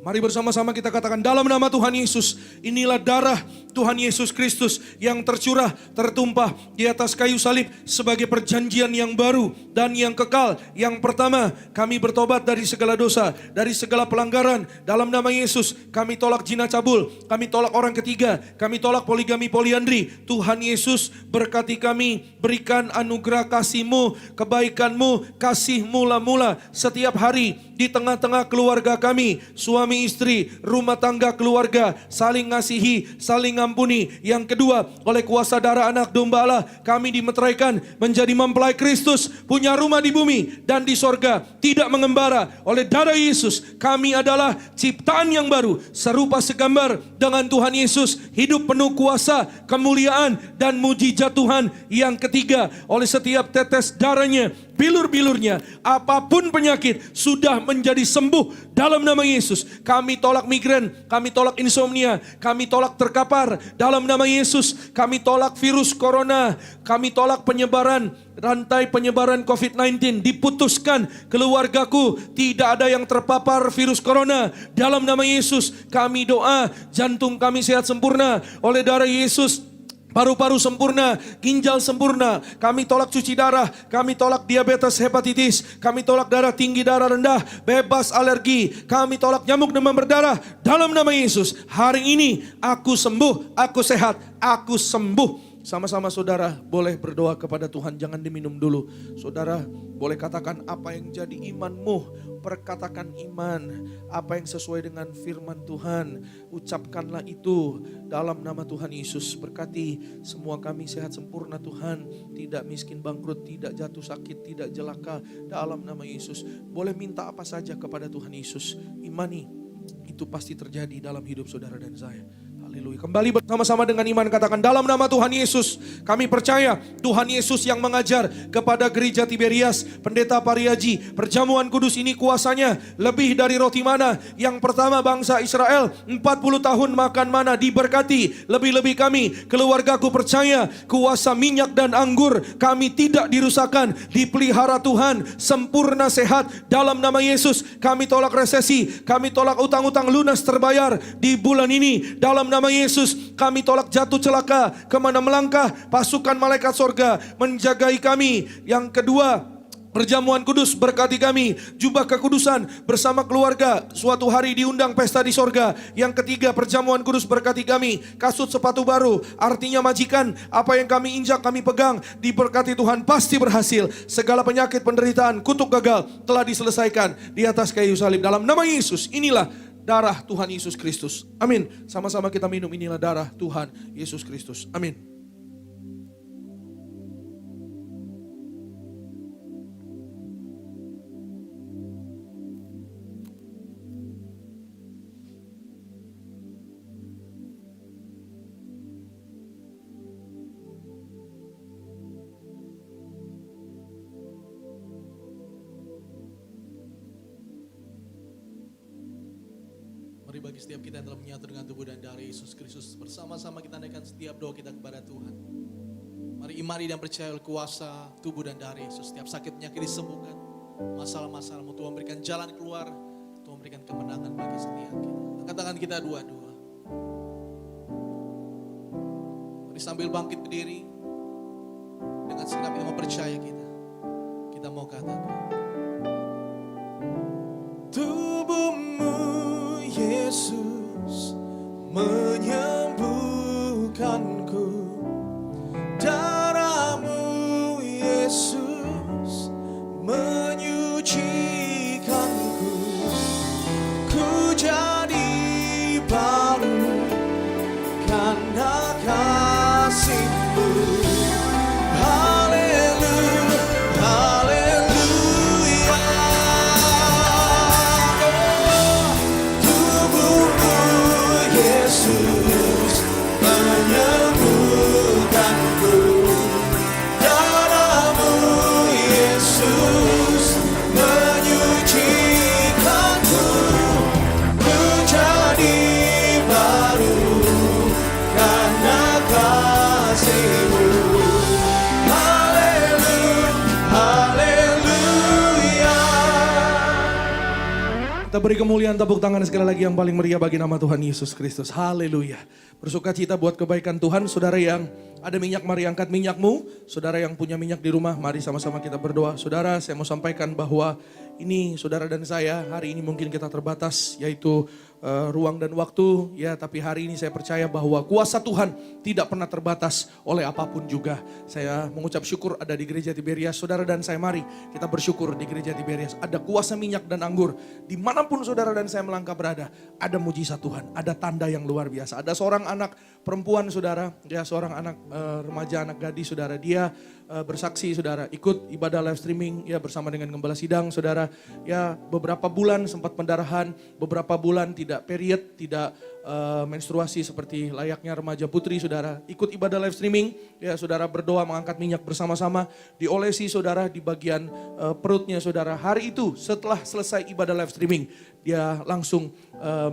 Mari bersama-sama kita katakan dalam nama Tuhan Yesus, inilah darah Tuhan Yesus Kristus yang tercurah, tertumpah di atas kayu salib sebagai perjanjian yang baru dan yang kekal. Yang pertama, kami bertobat dari segala dosa, dari segala pelanggaran. Dalam nama Yesus, kami tolak zina cabul, kami tolak orang ketiga, kami tolak poligami poliandri. Tuhan Yesus berkati kami, berikan anugerah kasih-Mu, kebaikan-Mu, kasih mula-mula setiap hari di tengah-tengah keluarga kami, suami istri, rumah tangga keluarga, saling ngasihi, saling ngampuni. Yang kedua, oleh kuasa darah anak domba Allah, kami dimeteraikan menjadi mempelai Kristus, punya rumah di bumi dan di sorga, tidak mengembara. Oleh darah Yesus, kami adalah ciptaan yang baru, serupa segambar dengan Tuhan Yesus, hidup penuh kuasa, kemuliaan, dan mujizat Tuhan. Yang ketiga, oleh setiap tetes darahnya, bilur-bilurnya, apapun penyakit sudah menjadi sembuh dalam nama Yesus. Kami tolak migrain, kami tolak insomnia, kami tolak terkapar dalam nama Yesus. Kami tolak virus corona, kami tolak penyebaran, rantai penyebaran COVID-19 diputuskan. Keluargaku tidak ada yang terpapar virus corona dalam nama Yesus. Kami doa jantung kami sehat sempurna oleh darah Yesus. Paru-paru sempurna, ginjal sempurna. Kami tolak cuci darah, kami tolak diabetes, hepatitis, kami tolak darah tinggi, darah rendah, bebas alergi. Kami tolak nyamuk demam berdarah dalam nama Yesus. Hari ini aku sembuh, aku sehat, aku sembuh. Sama-sama saudara boleh berdoa kepada Tuhan, jangan diminum dulu. Saudara boleh katakan apa yang jadi imanmu. Perkatakan iman, apa yang sesuai dengan firman Tuhan, ucapkanlah itu dalam nama Tuhan Yesus. Berkati semua kami sehat sempurna Tuhan, tidak miskin bangkrut, tidak jatuh sakit, tidak celaka dalam nama Yesus. Boleh minta apa saja kepada Tuhan Yesus, imani itu pasti terjadi dalam hidup saudara dan saya. Haleluya. Kembali bersama-sama dengan iman katakan dalam nama Tuhan Yesus. Kami percaya Tuhan Yesus yang mengajar kepada gereja Tiberias, Pendeta Pariaji, perjamuan kudus ini kuasanya lebih dari roti mana. Yang pertama bangsa Israel 40 tahun makan mana diberkati. Lebih-lebih kami, keluargaku percaya kuasa minyak dan anggur kami tidak dirusakkan, dipelihara Tuhan, sempurna sehat dalam nama Yesus. Kami tolak resesi, kami tolak utang-utang lunas terbayar di bulan ini dalam nama Yesus. Kami tolak jatuh celaka, kemana melangkah pasukan malaikat sorga menjagai kami. Yang kedua, perjamuan kudus berkati kami, jubah kekudusan bersama keluarga, suatu hari diundang pesta di sorga. Yang ketiga, perjamuan kudus berkati kami, kasut sepatu baru, artinya majikan, apa yang kami injak, kami pegang, diberkati Tuhan pasti berhasil. Segala penyakit, penderitaan, kutuk gagal telah diselesaikan di atas kayu salib dalam nama Yesus. Inilah darah Tuhan Yesus Kristus. Amin. Sama-sama kita minum, inilah darah Tuhan Yesus Kristus. Amin. Mari bagi setiap kita yang telah menyatu dengan tubuh dan darah Yesus Kristus, bersama-sama kita naikkan setiap doa kita kepada Tuhan. Mari imani dan percaya oleh kuasa tubuh dan darah Yesus. Setiap sakit penyakit disembuhkan. Masalah-masalahmu Tuhan berikan jalan keluar. Tuhan berikan kemenangan bagi setiap kita. Angkat tangan kita dua-dua. Mari sambil bangkit berdiri. Dengan segenap yang mempercaya kita. Kita mau katakan. Tubuhmu Yesus menyembuhkanku. Darahmu Yesus menyucikanku. Ku jadi baru karena kasih-Mu. Haleluya, haleluya. Tubuhmu Yesus menyembuhkanku. Darahmu Yesus menyucikanku. Ku jadi baru karena kasih-Mu. Haleluya, haleluya. Kita beri kemuliaan, tepuk tangan sekali lagi yang paling meriah bagi nama Tuhan Yesus Kristus. Haleluya. Bersuka cita buat kebaikan Tuhan. Saudara yang ada minyak, mari angkat minyakmu. Saudara yang punya minyak di rumah, mari sama-sama kita berdoa. Saudara, saya mau sampaikan bahwa ini saudara dan saya, hari ini mungkin kita terbatas, yaitu ruang dan waktu. Ya, tapi hari ini saya percaya bahwa kuasa Tuhan tidak pernah terbatas oleh apapun juga. Saya mengucap syukur ada di gereja Tiberias. Saudara dan saya, mari kita bersyukur di gereja Tiberias. Ada kuasa minyak dan anggur. Dimanapun saudara dan saya melangkah berada, ada mujizat Tuhan. Ada tanda yang luar biasa. Ada seorang anak perempuan saudara, dia seorang anak remaja, anak gadis saudara. Dia bersaksi saudara, ikut ibadah live streaming ya bersama dengan gembala sidang saudara. Ya beberapa bulan sempat pendarahan, beberapa bulan tidak period, tidak menstruasi seperti layaknya remaja putri saudara. Ikut ibadah live streaming ya saudara, berdoa mengangkat minyak bersama-sama. Diolesi saudara di bagian perutnya saudara. Hari itu setelah selesai ibadah live streaming, dia langsung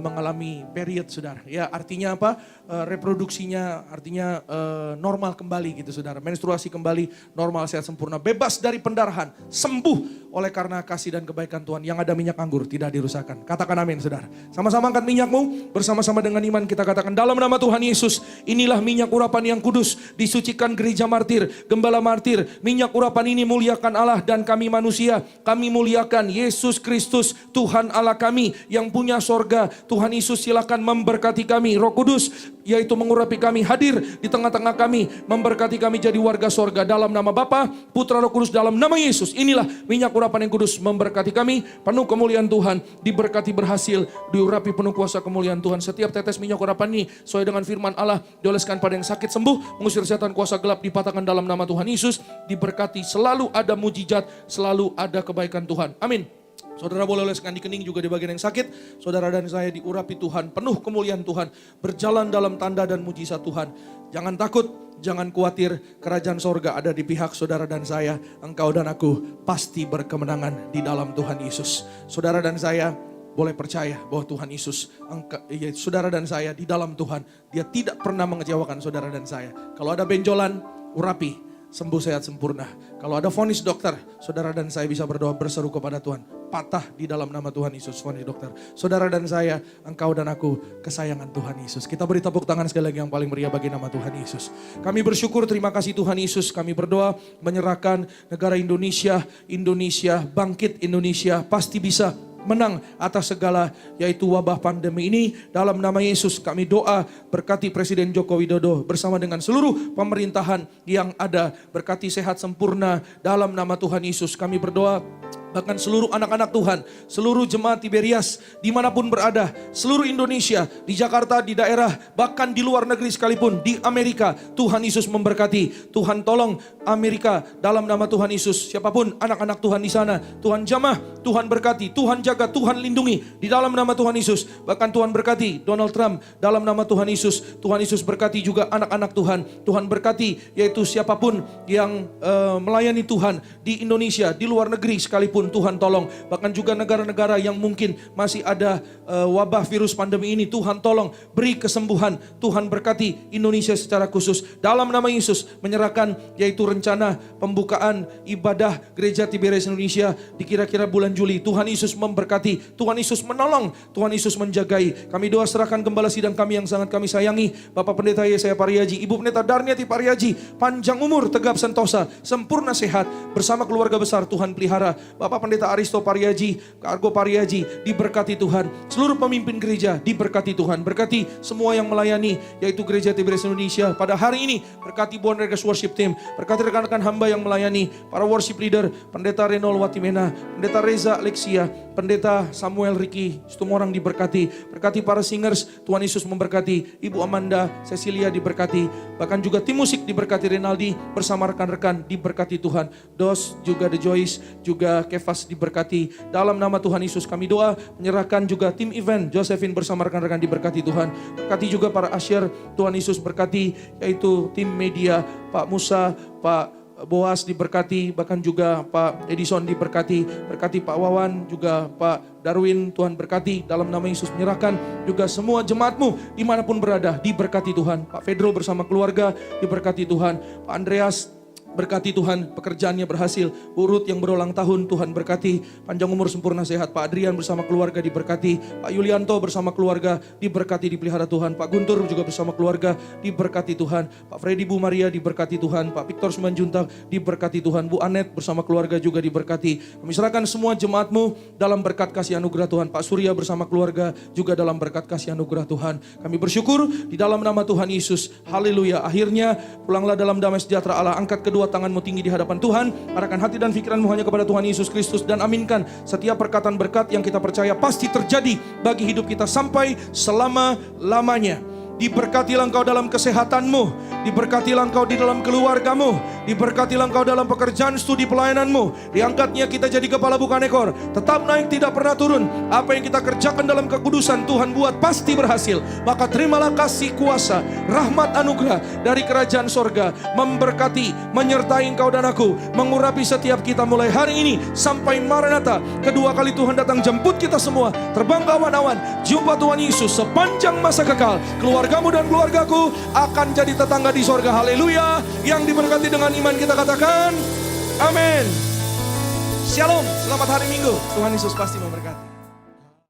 mengalami period saudara. Ya artinya apa? Reproduksinya artinya normal kembali gitu saudara. Menstruasi kembali normal, sehat sempurna, bebas dari pendarahan, sembuh oleh karena kasih dan kebaikan Tuhan. Yang ada minyak anggur tidak dirusakkan. Katakan amin saudara. Sama-sama angkat minyakmu, bersama-sama dengan iman kita katakan dalam nama Tuhan Yesus. Inilah minyak urapan yang kudus, disucikan gereja martir, gembala martir. Minyak urapan ini muliakan Allah dan kami manusia. Kami muliakan Yesus Kristus, Tuhan Allah kami yang punya sorga. Tuhan Yesus silakan memberkati kami. Roh Kudus yaitu mengurapi kami, hadir di tengah-tengah kami, memberkati kami jadi warga sorga. Dalam nama Bapa, Putra, Roh Kudus, dalam nama Yesus. Inilah minyak urapan yang kudus memberkati kami, penuh kemuliaan Tuhan, diberkati berhasil, diurapi penuh kuasa kemuliaan Tuhan. Setiap tetes minyak urapan ini sesuai dengan firman Allah, dioleskan pada yang sakit sembuh, mengusir setan kuasa gelap dipatahkan dalam nama Tuhan Yesus. Diberkati, selalu ada mujizat, selalu ada kebaikan Tuhan. Amin. Saudara boleh oleskan di kening juga di bagian yang sakit. Saudara dan saya diurapi Tuhan, penuh kemuliaan Tuhan, berjalan dalam tanda dan mujizat Tuhan. Jangan takut, jangan khawatir, kerajaan sorga ada di pihak saudara dan saya. Engkau dan aku pasti berkemenangan di dalam Tuhan Yesus. Saudara dan saya boleh percaya bahwa Tuhan Yesus, saudara dan saya di dalam Tuhan, Dia tidak pernah mengecewakan saudara dan saya. Kalau ada benjolan, urapi, sembuh sehat sempurna. Kalau ada vonis dokter, saudara dan saya bisa berdoa berseru kepada Tuhan, patah di dalam nama Tuhan Yesus vonis dokter. Saudara dan saya, engkau dan aku kesayangan Tuhan Yesus. Kita beri tepuk tangan sekali lagi yang paling meriah bagi nama Tuhan Yesus. Kami bersyukur, terima kasih Tuhan Yesus. Kami berdoa menyerahkan negara Indonesia bangkit, Indonesia pasti bisa menang atas segala yaitu wabah pandemi ini. Dalam nama Yesus kami doa, berkati Presiden Joko Widodo bersama dengan seluruh pemerintahan yang ada, berkati sehat sempurna dalam nama Tuhan Yesus. Kami berdoa bahkan seluruh anak-anak Tuhan, seluruh jemaat Tiberias dimanapun berada, seluruh Indonesia, di Jakarta, di daerah, bahkan di luar negeri sekalipun, di Amerika, Tuhan Yesus memberkati. Tuhan tolong Amerika dalam nama Tuhan Yesus. Siapapun anak-anak Tuhan di sana, Tuhan jamah, Tuhan berkati, Tuhan jaga, Tuhan lindungi di dalam nama Tuhan Yesus. Bahkan Tuhan berkati Donald Trump dalam nama Tuhan Yesus. Tuhan Yesus berkati juga anak-anak Tuhan. Tuhan berkati yaitu siapapun yang melayani Tuhan di Indonesia, di luar negeri sekalipun. pun Tuhan tolong. Bahkan juga negara-negara yang mungkin masih ada wabah virus pandemi ini, Tuhan tolong beri kesembuhan. Tuhan berkati Indonesia secara khusus. Dalam nama Yesus menyerahkan yaitu rencana pembukaan ibadah Gereja Tiberias Indonesia di kira-kira bulan Juli. Tuhan Yesus memberkati, Tuhan Yesus menolong, Tuhan Yesus menjagai. Kami doa serahkan gembala sidang kami yang sangat kami sayangi, Bapak Pendeta Yesaya Pariaji, Ibu Pendeta Darniati Pariaji, panjang umur, tegap sentosa, sempurna sehat, bersama keluarga besar Tuhan pelihara. Bapak Pendeta Aristo Pariaji, Argo Pariaji, diberkati Tuhan. Seluruh pemimpin gereja diberkati Tuhan. Berkati semua yang melayani yaitu Gereja Tiberias Indonesia pada hari ini. Berkati Buan Regas Worship Team, berkati rekan-rekan hamba yang melayani, para worship leader, Pendeta Renol Watimena, Pendeta Reza Alexia, Pendeta Samuel Riki, Situmorang diberkati. Berkati para singers, Tuhan Yesus memberkati. Ibu Amanda, Cecilia diberkati. Bahkan juga tim musik diberkati, Renaldi bersama rekan-rekan diberkati Tuhan. Dos, juga The Joyce, juga Kefas diberkati. Dalam nama Tuhan Yesus kami doa, menyerahkan juga tim event, Josephine bersama rekan-rekan diberkati Tuhan. Berkati juga para asyir, Tuhan Yesus berkati, yaitu tim media, Pak Musa, Pak Boas diberkati, bahkan juga Pak Edison diberkati, berkati Pak Wawan, juga Pak Darwin, Tuhan berkati. Dalam nama Yesus menyerahkan juga semua jemaatmu dimanapun berada, diberkati Tuhan. Pak Fedro bersama keluarga diberkati Tuhan. Pak Andreas berkati Tuhan, pekerjaannya berhasil. Urut yang berulang tahun, Tuhan berkati. Panjang umur, sempurna sehat. Pak Adrian bersama keluarga diberkati. Pak Yulianto bersama keluarga diberkati, dipelihara Tuhan. Pak Guntur juga bersama keluarga diberkati Tuhan. Pak Freddy Bu Maria diberkati Tuhan. Pak Victor Sumanjuntak diberkati Tuhan. Bu Anet bersama keluarga juga diberkati. Kami serahkan semua jemaatmu dalam berkat kasih anugerah Tuhan. Pak Surya bersama keluarga juga dalam berkat kasih anugerah Tuhan. Kami bersyukur di dalam nama Tuhan Yesus. Haleluya. Akhirnya pulanglah dalam damai sejahtera Allah. Angkat kedua tanganmu tinggi di hadapan Tuhan, arahkan hati dan pikiranmu hanya kepada Tuhan Yesus Kristus dan aminkan setiap perkataan berkat yang kita percaya pasti terjadi bagi hidup kita sampai selama-lamanya. Diberkatilah engkau dalam kesehatanmu, diberkatilah engkau di dalam keluargamu, diberkatilah engkau dalam pekerjaan studi pelayananmu. Diangkatnya kita jadi kepala bukan ekor, tetap naik tidak pernah turun. Apa yang kita kerjakan dalam kekudusan Tuhan buat pasti berhasil. Maka terimalah kasih kuasa, rahmat anugerah dari kerajaan sorga, memberkati, menyertai engkau dan aku, mengurapi setiap kita mulai hari ini sampai Maranatha. Kedua kali Tuhan datang jemput kita semua, terbang ke awan-awan, jumpa Tuhan Yesus sepanjang masa kekal. Keluargamu dan keluargaku akan jadi tetangga di sorga. Haleluya. Yang diberkati dengan iman kita katakan amin. Shalom, selamat hari Minggu. Tuhan Yesus pasti memberkati.